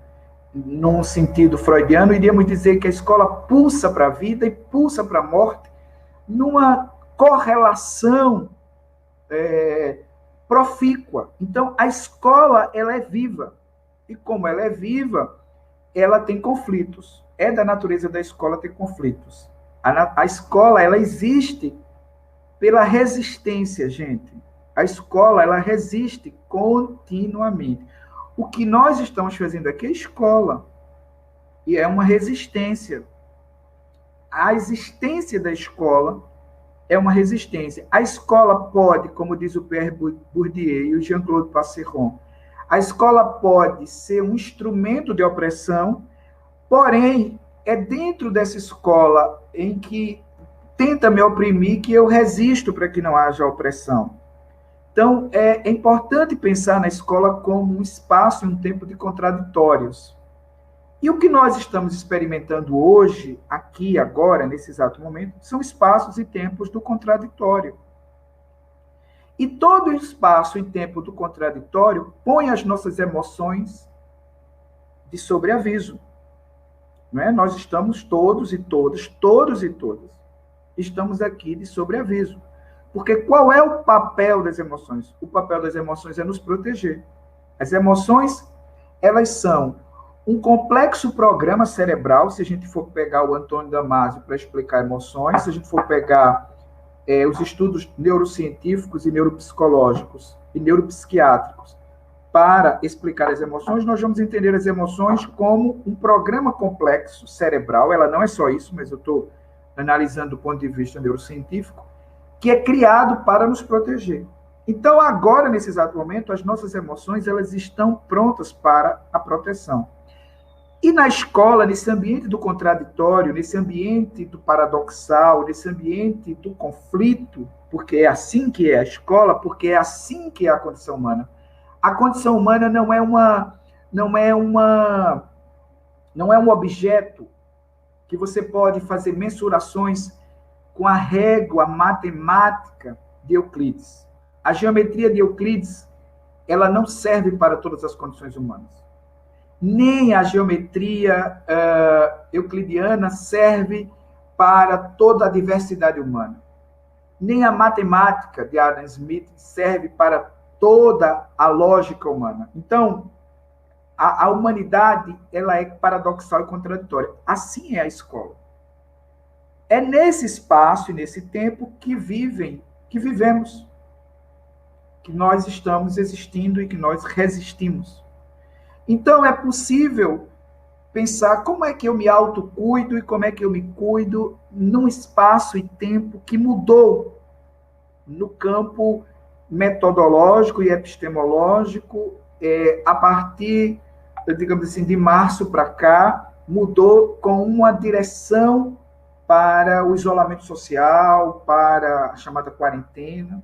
num sentido freudiano, iríamos dizer que a escola pulsa para a vida e pulsa para a morte numa correlação profícua. Então, a escola, ela é viva. E como ela é viva, ela tem conflitos. É da natureza da escola ter conflitos. A escola, ela existe pela resistência, gente. A escola, ela resiste continuamente. O que nós estamos fazendo aqui é escola. E é uma resistência. A existência da escola é uma resistência. A escola pode, como diz o Pierre Bourdieu e o Jean-Claude Passeron, a escola pode ser um instrumento de opressão, porém, é dentro dessa escola em que tenta me oprimir que eu resisto para que não haja opressão. Então, é importante pensar na escola como um espaço e um tempo de contraditórios. E o que nós estamos experimentando hoje, aqui, agora, nesse exato momento, são espaços e tempos do contraditório. E todo espaço e tempo do contraditório põe as nossas emoções de sobreaviso. Não é? Nós estamos todos e todas, estamos aqui de sobreaviso. Porque qual é o papel das emoções? O papel das emoções é nos proteger. As emoções, elas são um complexo programa cerebral, se a gente for pegar o Antônio Damasio para explicar emoções, se a gente for pegar os estudos neurocientíficos e neuropsicológicos e neuropsiquiátricos para explicar as emoções, nós vamos entender as emoções como um programa complexo cerebral. Ela não é só isso, mas eu estou analisando do ponto de vista neurocientífico, que é criado para nos proteger. Então, agora, nesse exato momento, as nossas emoções, elas estão prontas para a proteção. E na escola, nesse ambiente do contraditório, nesse ambiente do paradoxal, nesse ambiente do conflito, porque é assim que é a escola, porque é assim que é a condição humana. A condição humana não é um objeto que você pode fazer mensurações com a régua matemática de Euclides. A geometria de Euclides, ela não serve para todas as condições humanas. Nem a geometria euclidiana serve para toda a diversidade humana. Nem a matemática de Adam Smith serve para toda a lógica humana. Então, a humanidade, ela é paradoxal e contraditória. Assim é a escola. É nesse espaço e nesse tempo que vivemos. que nós estamos existindo e que nós resistimos. Então, é possível pensar como é que eu me autocuido e como é que eu me cuido num espaço e tempo que mudou no campo metodológico e epistemológico, a partir, digamos assim, de março para cá, mudou com uma direção para o isolamento social, para a chamada quarentena.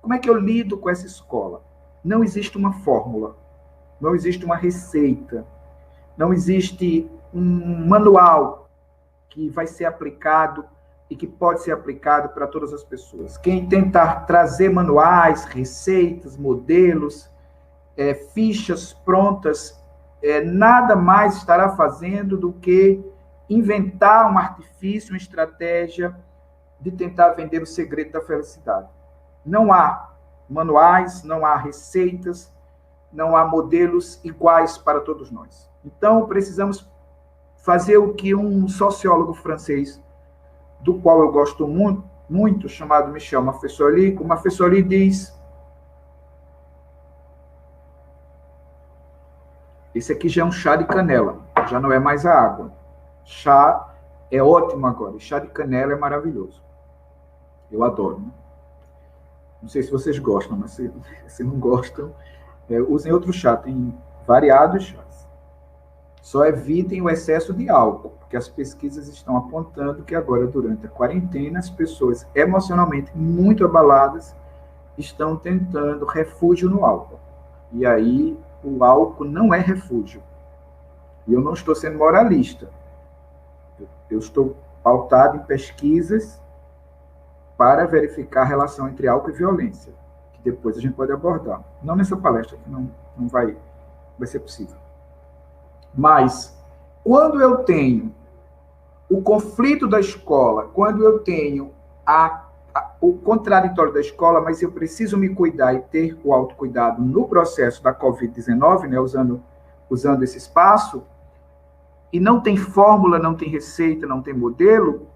Como é que eu lido com essa escola? Não existe uma fórmula, não existe uma receita, não existe um manual que vai ser aplicado e que pode ser aplicado para todas as pessoas. Quem tentar trazer manuais, receitas, modelos, fichas prontas, nada mais estará fazendo do que inventar um artifício, uma estratégia de tentar vender o segredo da felicidade. Não há manuais, não há receitas, não há modelos iguais para todos nós. Então, precisamos fazer o que um sociólogo francês, do qual eu gosto muito, chamado Michel Maffesoli, o Maffesoli diz: esse aqui já é um chá de canela, já não é mais a água. Chá é ótimo agora, chá de canela é maravilhoso. Eu adoro, né? Não sei se vocês gostam, mas se não gostam, usem outro chá, tem variados chás. Só evitem o excesso de álcool, porque as pesquisas estão apontando que agora, durante a quarentena, as pessoas emocionalmente muito abaladas estão tentando refúgio no álcool. E aí, o álcool não é refúgio. E eu não estou sendo moralista. Eu estou pautado em pesquisas para verificar a relação entre álcool e violência, que depois a gente pode abordar. Não nessa palestra, que não vai ser possível. Mas, quando eu tenho o conflito da escola, quando eu tenho o contraditório da escola, mas eu preciso me cuidar e ter o autocuidado no processo da Covid-19, né, usando esse espaço, e não tem fórmula, não tem receita, não tem modelo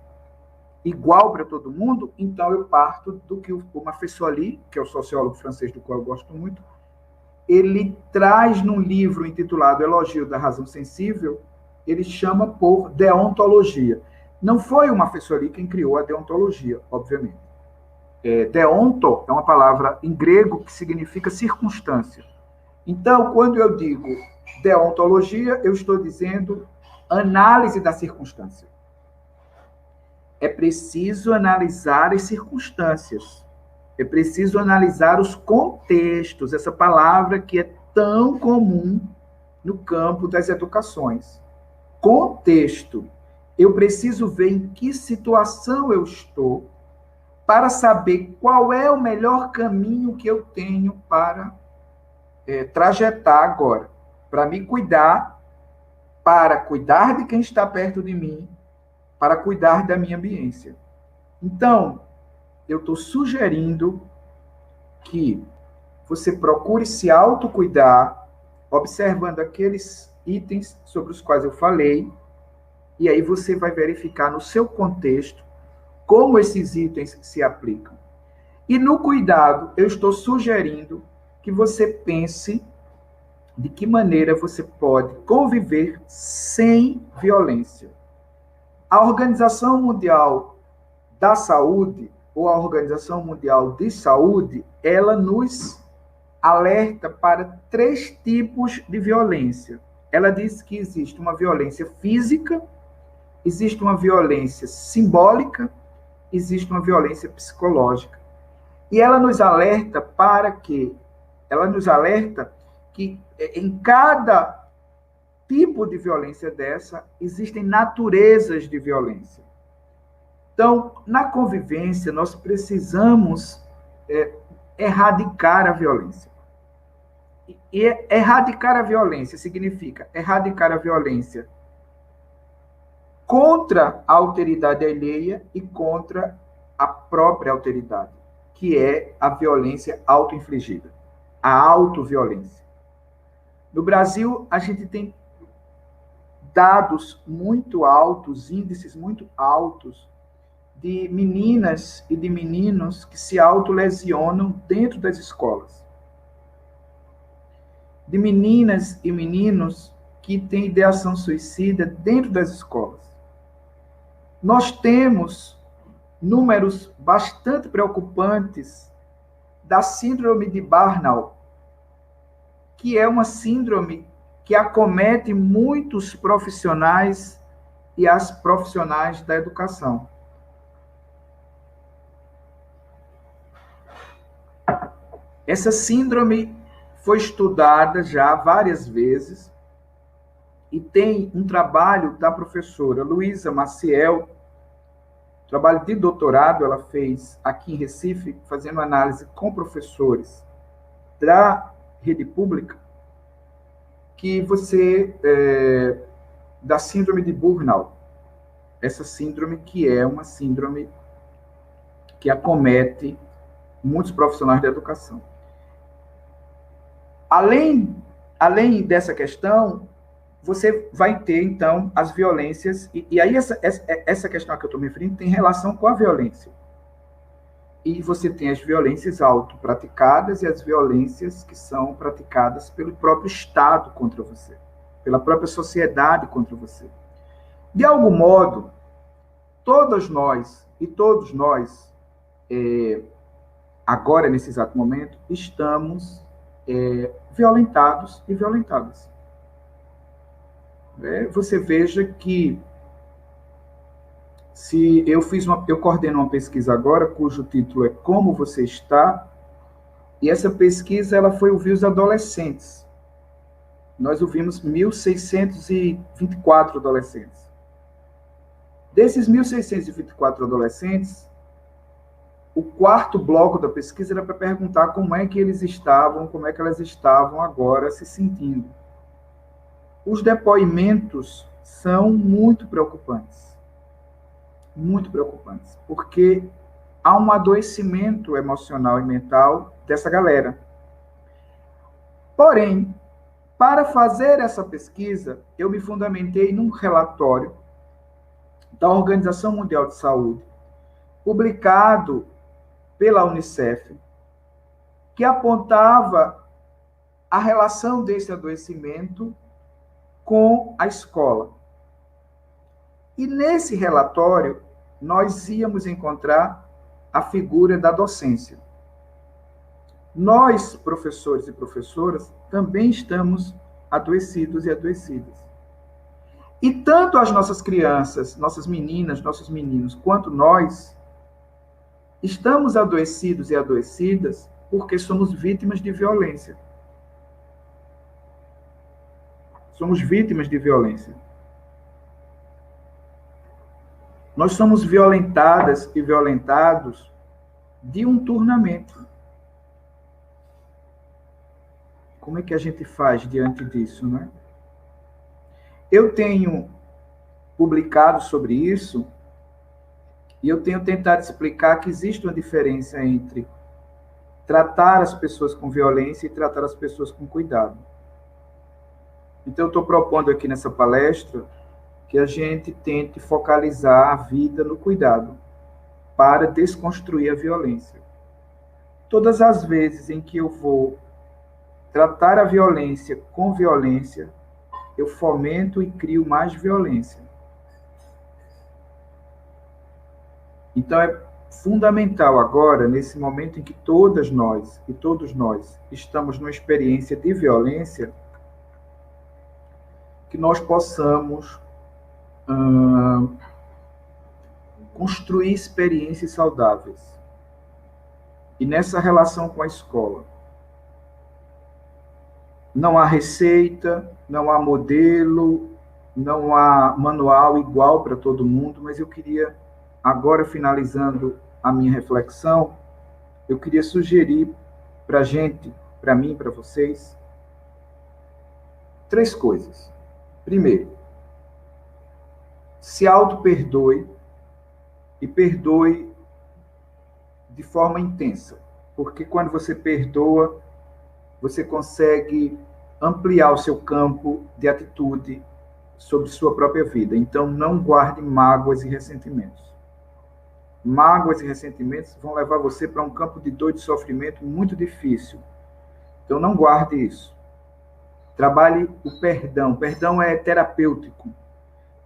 igual para todo mundo, então eu parto do que o Maffesoli, que é o sociólogo francês do qual eu gosto muito, ele traz num livro intitulado Elogio da Razão Sensível, ele chama por deontologia. Não foi o Maffesoli quem criou a deontologia, obviamente. Deonto é uma palavra em grego que significa circunstância. Então, quando eu digo deontologia, eu estou dizendo análise da circunstância. É preciso analisar as circunstâncias. É preciso analisar os contextos, essa palavra que é tão comum no campo das educações. Contexto. Eu preciso ver em que situação eu estou para saber qual é o melhor caminho que eu tenho para trajetar agora, para me cuidar, para cuidar de quem está perto de mim, para cuidar da minha ambiência. Então, eu estou sugerindo que você procure se autocuidar, observando aqueles itens sobre os quais eu falei, e aí você vai verificar no seu contexto como esses itens se aplicam. E no cuidado, eu estou sugerindo que você pense de que maneira você pode conviver sem violência. A Organização Mundial da Saúde, ou a Organização Mundial de Saúde, ela nos alerta para 3 tipos de violência. Ela diz que existe uma violência física, existe uma violência simbólica, existe uma violência psicológica. E ela nos alerta para quê? Ela nos alerta que em cada tipo de violência dessa, existem naturezas de violência. Então, na convivência, nós precisamos erradicar a violência. E erradicar a violência significa erradicar a violência contra a alteridade alheia e contra a própria alteridade, que é a violência autoinfligida, a autoviolência. No Brasil, a gente tem dados muito altos, índices muito altos de meninas e de meninos que se autolesionam dentro das escolas. De meninas e meninos que têm ideação suicida dentro das escolas. Nós temos números bastante preocupantes da síndrome de Burnout, que é uma síndrome que acomete muitos profissionais e as profissionais da educação. Essa síndrome foi estudada já várias vezes e tem um trabalho da professora Luísa Maciel, trabalho de doutorado, ela fez aqui em Recife, fazendo análise com professores da rede pública, que da síndrome de Burnout, essa síndrome que é uma síndrome que acomete muitos profissionais da educação. Além dessa questão, você vai ter, então, as violências, e aí essa questão que eu estou me referindo tem relação com a violência. E você tem as violências autopraticadas e as violências que são praticadas pelo próprio Estado contra você, pela própria sociedade contra você. De algum modo, todos nós, agora, nesse exato momento, estamos violentados e violentadas. Você veja que se eu coordeno uma pesquisa agora, cujo título é Como Você Está, e essa pesquisa ela foi ouvir os adolescentes. Nós ouvimos 1.624 adolescentes. Desses 1.624 adolescentes, o quarto bloco da pesquisa era para perguntar como é que eles estavam, como é que elas estavam agora se sentindo. Os depoimentos são muito preocupantes, porque há um adoecimento emocional e mental dessa galera. Porém, para fazer essa pesquisa, eu me fundamentei num relatório da Organização Mundial de Saúde, publicado pela Unicef, que apontava a relação desse adoecimento com a escola. E nesse relatório, nós íamos encontrar a figura da docência. Nós, professores e professoras, também estamos adoecidos e adoecidas. E tanto as nossas crianças, nossas meninas, nossos meninos, quanto nós, estamos adoecidos e adoecidas porque somos vítimas de violência. Somos vítimas de violência. Nós somos violentadas e violentados diuturnamente. Como é que a gente faz diante disso, né? Eu tenho publicado sobre isso e eu tenho tentado explicar que existe uma diferença entre tratar as pessoas com violência e tratar as pessoas com cuidado. Então, eu estou propondo aqui nessa palestra que a gente tente focalizar a vida no cuidado para desconstruir a violência. Todas as vezes em que eu vou tratar a violência com violência, eu fomento e crio mais violência. Então, é fundamental agora, nesse momento em que todas nós e todos nós estamos numa experiência de violência, que nós possamos construir experiências saudáveis. E nessa relação com a escola, não há receita, não há modelo, não há manual igual para todo mundo, mas eu queria, agora finalizando a minha reflexão, eu queria sugerir para a gente, para mim, para vocês, 3 coisas. Primeiro, se auto-perdoe e perdoe de forma intensa, porque quando você perdoa, você consegue ampliar o seu campo de atitude sobre sua própria vida. Então, não guarde mágoas e ressentimentos. mágoas e ressentimentos vão levar você para um campo de dor e de sofrimento muito difícil. Então, não guarde isso. Trabalhe o perdão. Perdão é terapêutico.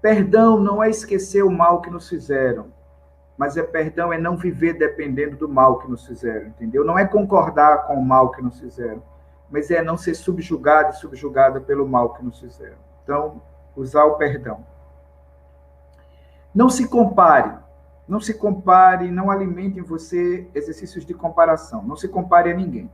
Perdão não é esquecer o mal que nos fizeram, mas perdão é não viver dependendo do mal que nos fizeram, entendeu? Não é concordar com o mal que nos fizeram, mas é não ser subjugado e subjugada pelo mal que nos fizeram. Então, usar o perdão. Não se compare. Não se compare, não alimente em você exercícios de comparação. Não se compare a ninguém.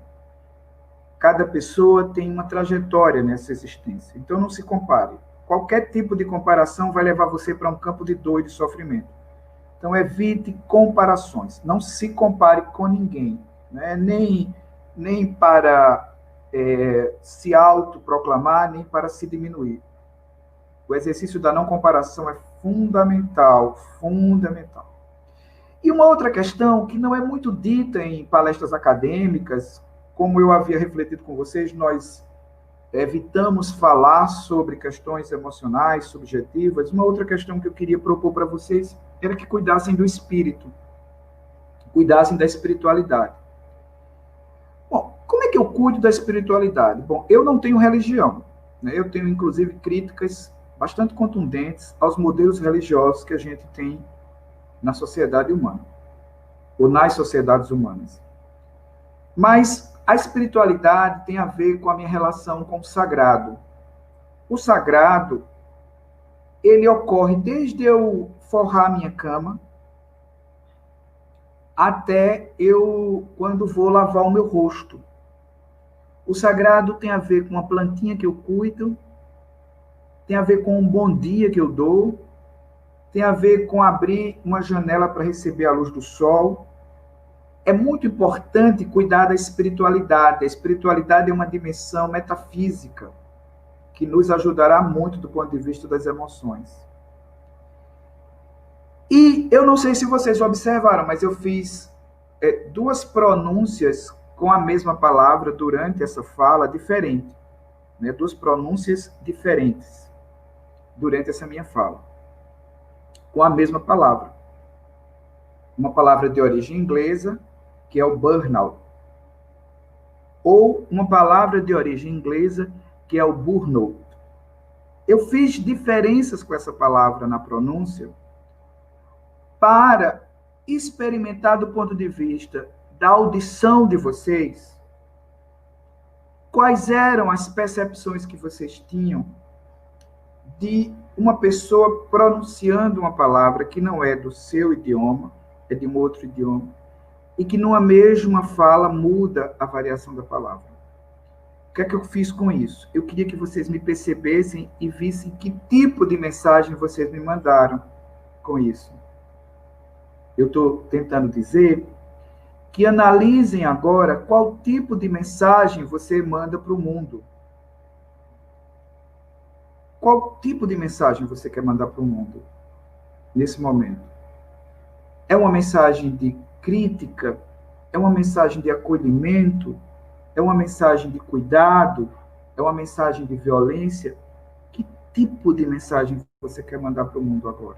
Cada pessoa tem uma trajetória nessa existência. Então, não se compare. Qualquer tipo de comparação vai levar você para um campo de dor e de sofrimento. Então, evite comparações. Não se compare com ninguém, né? Nem para se autoproclamar, nem para se diminuir. O exercício da não comparação é fundamental, fundamental. E uma outra questão que não é muito dita em palestras acadêmicas, como eu havia refletido com vocês, nós evitamos falar sobre questões emocionais, subjetivas. Uma outra questão que eu queria propor para vocês era que cuidassem do espírito, cuidassem da espiritualidade. Bom, como é que eu cuido da espiritualidade? Bom, eu não tenho religião, né? Eu tenho, inclusive, críticas bastante contundentes aos modelos religiosos que a gente tem na sociedade humana, ou nas sociedades humanas. Mas a espiritualidade tem a ver com a minha relação com o sagrado. O sagrado, ele ocorre desde eu forrar a minha cama até eu, quando vou lavar o meu rosto. O sagrado tem a ver com a plantinha que eu cuido, tem a ver com um bom dia que eu dou, tem a ver com abrir uma janela para receber a luz do sol. É muito importante cuidar da espiritualidade. A espiritualidade é uma dimensão metafísica que nos ajudará muito do ponto de vista das emoções. E eu não sei se vocês observaram, mas eu fiz duas pronúncias com a mesma palavra durante essa fala diferente, né? Duas pronúncias diferentes durante essa minha fala, com a mesma palavra. Uma palavra de origem inglesa, que é o burnout, ou uma palavra de origem inglesa, que é o burnout. Eu fiz diferenças com essa palavra na pronúncia para experimentar do ponto de vista da audição de vocês quais eram as percepções que vocês tinham de uma pessoa pronunciando uma palavra que não é do seu idioma, é de um outro idioma, e que numa mesma fala muda a variação da palavra. O que é que eu fiz com isso? Eu queria que vocês me percebessem e vissem que tipo de mensagem vocês me mandaram com isso. Eu estou tentando dizer que analisem agora qual tipo de mensagem você manda para o mundo. Qual tipo de mensagem você quer mandar para o mundo nesse momento? É uma mensagem de crítica? É uma mensagem de acolhimento? É uma mensagem de cuidado? É uma mensagem de violência? Que tipo de mensagem você quer mandar para o mundo agora?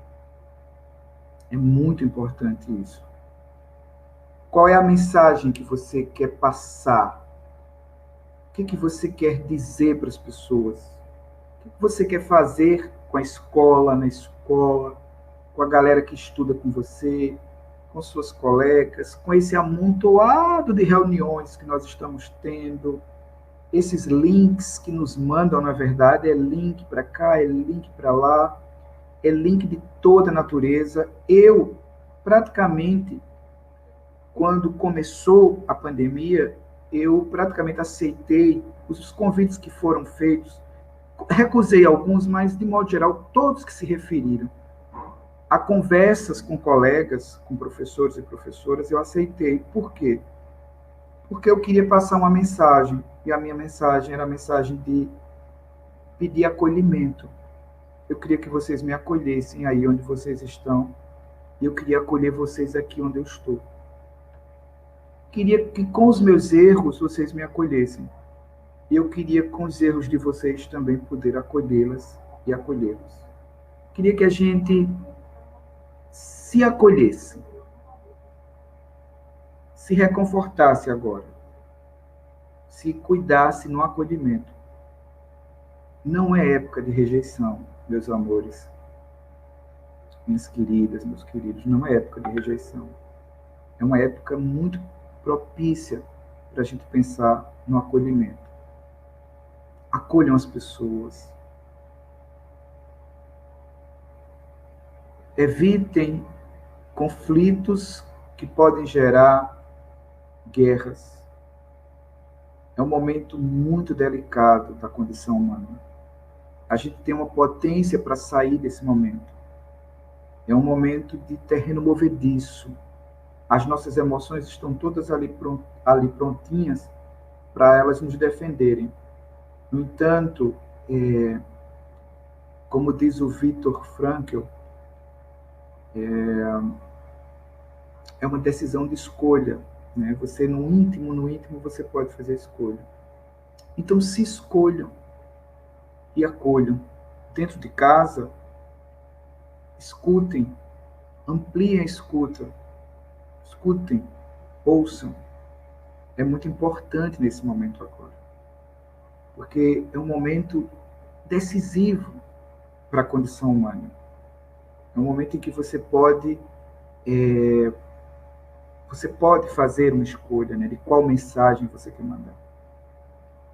É muito importante isso. Qual é a mensagem que você quer passar? O que você quer dizer para as pessoas? O que você quer fazer com a escola, na escola, com a galera que estuda com você, com suas colegas, com esse amontoado de reuniões que nós estamos tendo, esses links que nos mandam, na verdade, é link para cá, é link para lá, é link de toda a natureza. Eu, praticamente, quando começou a pandemia, eu praticamente aceitei os convites que foram feitos, recusei alguns, mas, de modo geral, todos que se referiram a conversas com colegas, com professores e professoras, eu aceitei. Por quê? Porque eu queria passar uma mensagem, e a minha mensagem era a mensagem de pedir acolhimento. Eu queria que vocês me acolhessem aí onde vocês estão, e eu queria acolher vocês aqui onde eu estou. Queria que com os meus erros vocês me acolhessem. E eu queria, com os erros de vocês, também poder acolhê-las e acolhê-los. Queria que a gente se acolhesse. se reconfortasse agora, se cuidasse no acolhimento. Não é época de rejeição, meus amores, minhas queridas, meus queridos, não é época de rejeição. É uma época muito propícia para a gente pensar no acolhimento. Acolham as pessoas. Evitem conflitos que podem gerar guerras. É um momento muito delicado da condição humana. A gente tem uma potência para sair desse momento. É um momento de terreno movediço. As nossas emoções estão todas ali prontinhas para elas nos defenderem. No entanto, como diz o Viktor Frankl, é uma decisão de escolha, né? Você, no íntimo, você pode fazer a escolha. Então, se escolham e acolham. Dentro de casa, escutem, ampliem a escuta, escutem, ouçam. É muito importante nesse momento agora, porque é um momento decisivo para a condição humana. É um momento em que você pode fazer uma escolha, né, de qual mensagem você quer mandar.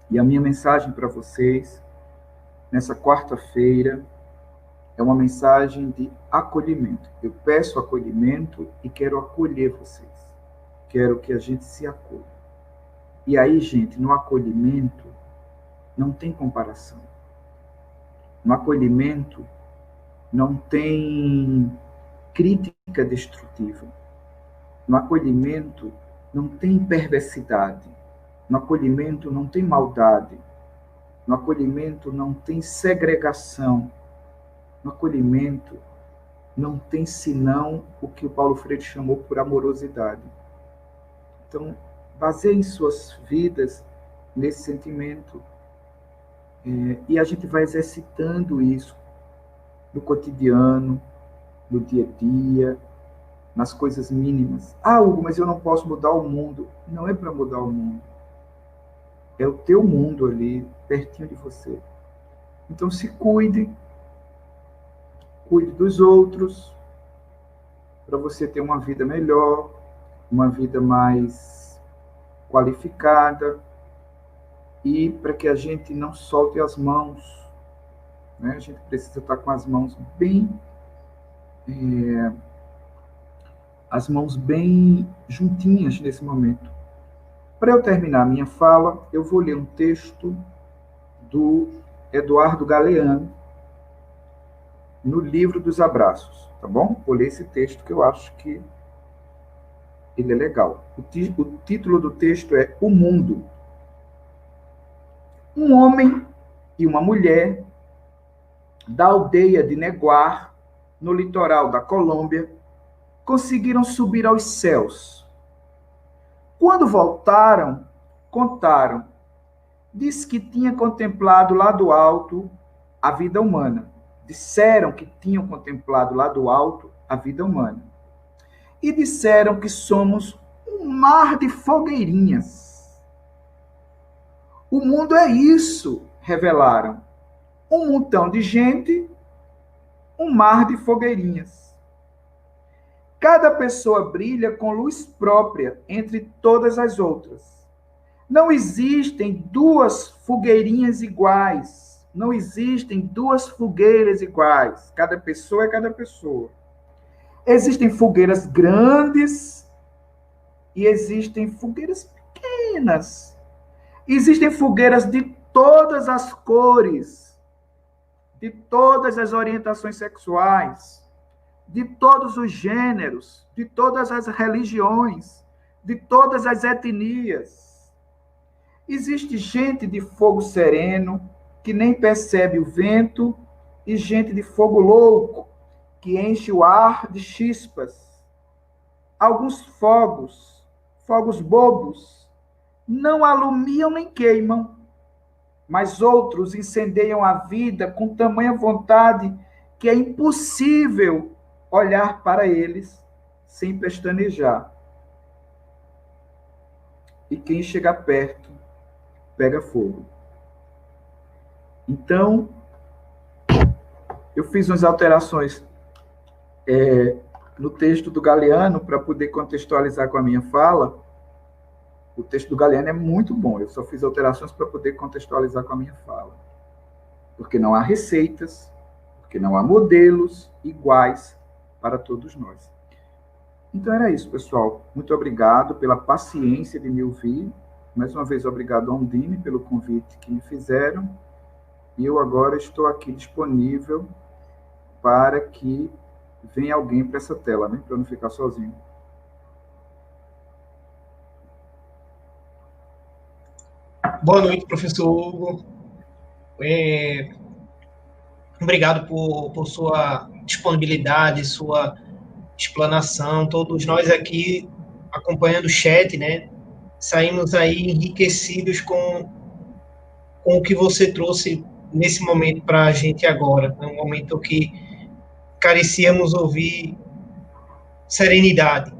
E a minha mensagem para vocês, nessa quarta-feira, é uma mensagem de acolhimento. Eu peço acolhimento e quero acolher vocês. Quero que a gente se acolha. E aí, gente, no acolhimento, não tem comparação. No acolhimento, não tem crítica destrutiva. No acolhimento, não tem perversidade. No acolhimento, não tem maldade. No acolhimento, não tem segregação. No acolhimento, não tem senão o que o Paulo Freire chamou por amorosidade. Então, baseiem suas vidas nesse sentimento. E a gente vai exercitando isso no cotidiano, no dia a dia, nas coisas mínimas. Ah, Hugo, mas eu não posso mudar o mundo. Não é para mudar o mundo. É o teu mundo ali, pertinho de você. Então, se cuide. Cuide dos outros, para você ter uma vida melhor, uma vida mais qualificada, e para que a gente não solte as mãos, né? A gente precisa estar com as mãos bem juntinhas nesse momento. Para eu terminar a minha fala, eu vou ler um texto do Eduardo Galeano, no Livro dos Abraços, tá bom? Vou ler esse texto que eu acho que ele é legal. O título do texto é O Mundo. Um homem e uma mulher da aldeia de Neguar, no litoral da Colômbia, conseguiram subir aos céus. Quando voltaram, contaram. Disse que tinha contemplado lá do alto a vida humana. Disseram que tinham contemplado lá do alto a vida humana. E disseram que somos um mar de fogueirinhas. O mundo é isso, revelaram. Um montão de gente, um mar de fogueirinhas. Cada pessoa brilha com luz própria entre todas as outras. Não existem duas fogueirinhas iguais. Não existem duas fogueiras iguais. Cada pessoa é cada pessoa. Existem fogueiras grandes e existem fogueiras pequenas. Existem fogueiras de todas as cores, de todas as orientações sexuais, de todos os gêneros, de todas as religiões, de todas as etnias. Existe gente de fogo sereno, que nem percebe o vento, e gente de fogo louco, que enche o ar de chispas. Alguns fogos bobos, não alumiam nem queimam, mas outros incendeiam a vida com tamanha vontade que é impossível olhar para eles sem pestanejar. e quem chegar perto pega fogo. Então, eu fiz umas alterações no texto do Galeano para poder contextualizar com a minha fala. O texto do Galeano é muito bom, eu só fiz alterações para poder contextualizar com a minha fala. Porque não há receitas, porque não há modelos iguais para todos nós. Então era isso, pessoal. Muito obrigado pela paciência de me ouvir. Mais uma vez, obrigado a Ondine pelo convite que me fizeram. E eu agora estou aqui disponível para que venha alguém para essa tela, né? Para eu não ficar sozinho. Boa noite, professor Hugo. Obrigado por sua disponibilidade, sua explanação. Todos nós aqui, acompanhando o chat, né, saímos aí enriquecidos com o que você trouxe nesse momento para a gente agora. É um momento que carecíamos ouvir serenidade.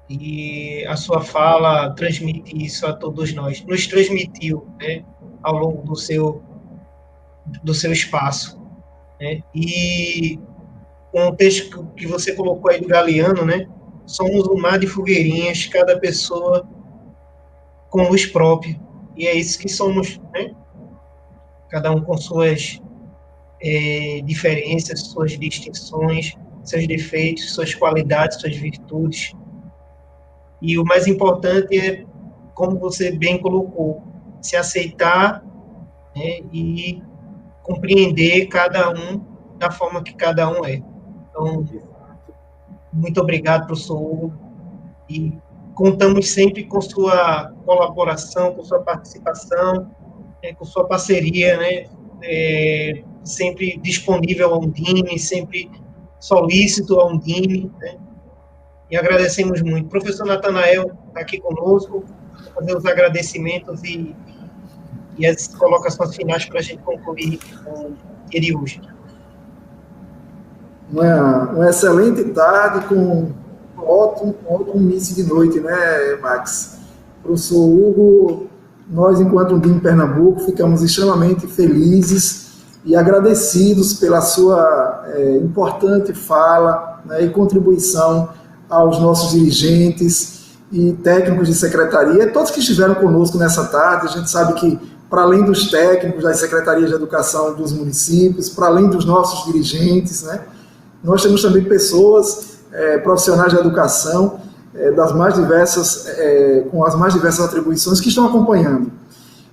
E a sua fala transmite isso a todos nós. Nos transmitiu, né, ao longo do seu espaço. Né? E com o texto que você colocou aí do Galeano, né, somos um mar de fogueirinhas, cada pessoa com luz própria. E é isso que somos, né? Cada um com suas diferenças, suas distinções, seus defeitos, suas qualidades, suas virtudes. E o mais importante é, como você bem colocou, se aceitar, né, e compreender cada um da forma que cada um é. Então, muito obrigado, professor Hugo, e contamos sempre com sua colaboração, com sua participação, com sua parceria, né, sempre disponível ao Ondine, sempre solícito ao Ondine, né, e agradecemos muito. Professor Natanael está aqui conosco, fazer os agradecimentos e as colocações finais para a gente concluir ele de hoje. Uma excelente tarde com um ótimo início de noite, né, Max? Professor Hugo, nós, enquanto Ondine Pernambuco, ficamos extremamente felizes e agradecidos pela sua importante fala, né, e contribuição aos nossos dirigentes e técnicos de secretaria, todos que estiveram conosco nessa tarde. A gente sabe que, para além dos técnicos das secretarias de educação dos municípios, para além dos nossos dirigentes, né, nós temos também pessoas, profissionais de educação, das mais diversas, com as mais diversas atribuições, que estão acompanhando.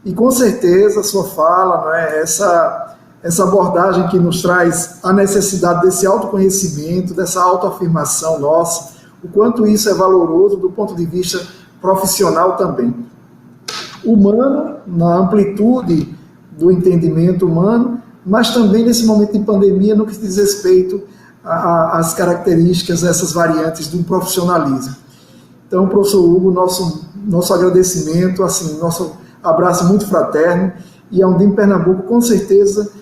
E, com certeza, a sua fala, né, essa abordagem que nos traz a necessidade desse autoconhecimento, dessa autoafirmação nossa, o quanto isso é valoroso do ponto de vista profissional também. Humano, na amplitude do entendimento humano, mas também nesse momento de pandemia, no que diz respeito às características, essas variantes do profissionalismo. Então, professor Hugo, nosso agradecimento, assim, nosso abraço muito fraterno, e a Ondine Pernambuco, com certeza,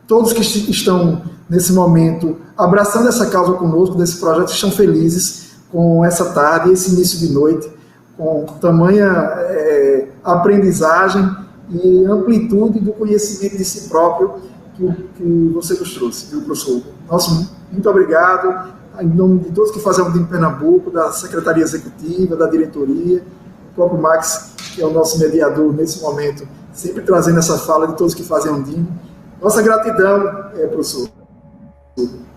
todos que estão nesse momento abraçando essa causa conosco, desse projeto, estão felizes com essa tarde, esse início de noite, com tamanha aprendizagem e amplitude do conhecimento de si próprio que você nos trouxe, viu, professor? Muito obrigado, em nome de todos que fazem a Ondine Pernambuco, da Secretaria Executiva, da diretoria, o próprio Max, que é o nosso mediador nesse momento, sempre trazendo essa fala de todos que fazem a Ondine. Nossa gratidão, professor.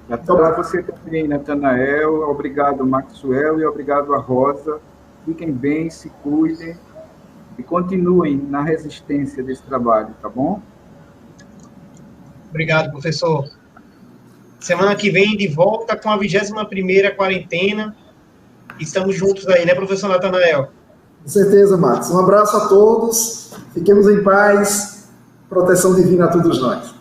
Então, para você também, Natanael, obrigado, Maxwell, e obrigado a Rosa. Fiquem bem, se cuidem e continuem na resistência desse trabalho, tá bom? Obrigado, professor. Semana que vem, de volta com a 21ª quarentena. Estamos juntos aí, né, professor Natanael? Com certeza, Max. Um abraço a todos. Fiquemos em paz. Proteção divina a todos nós.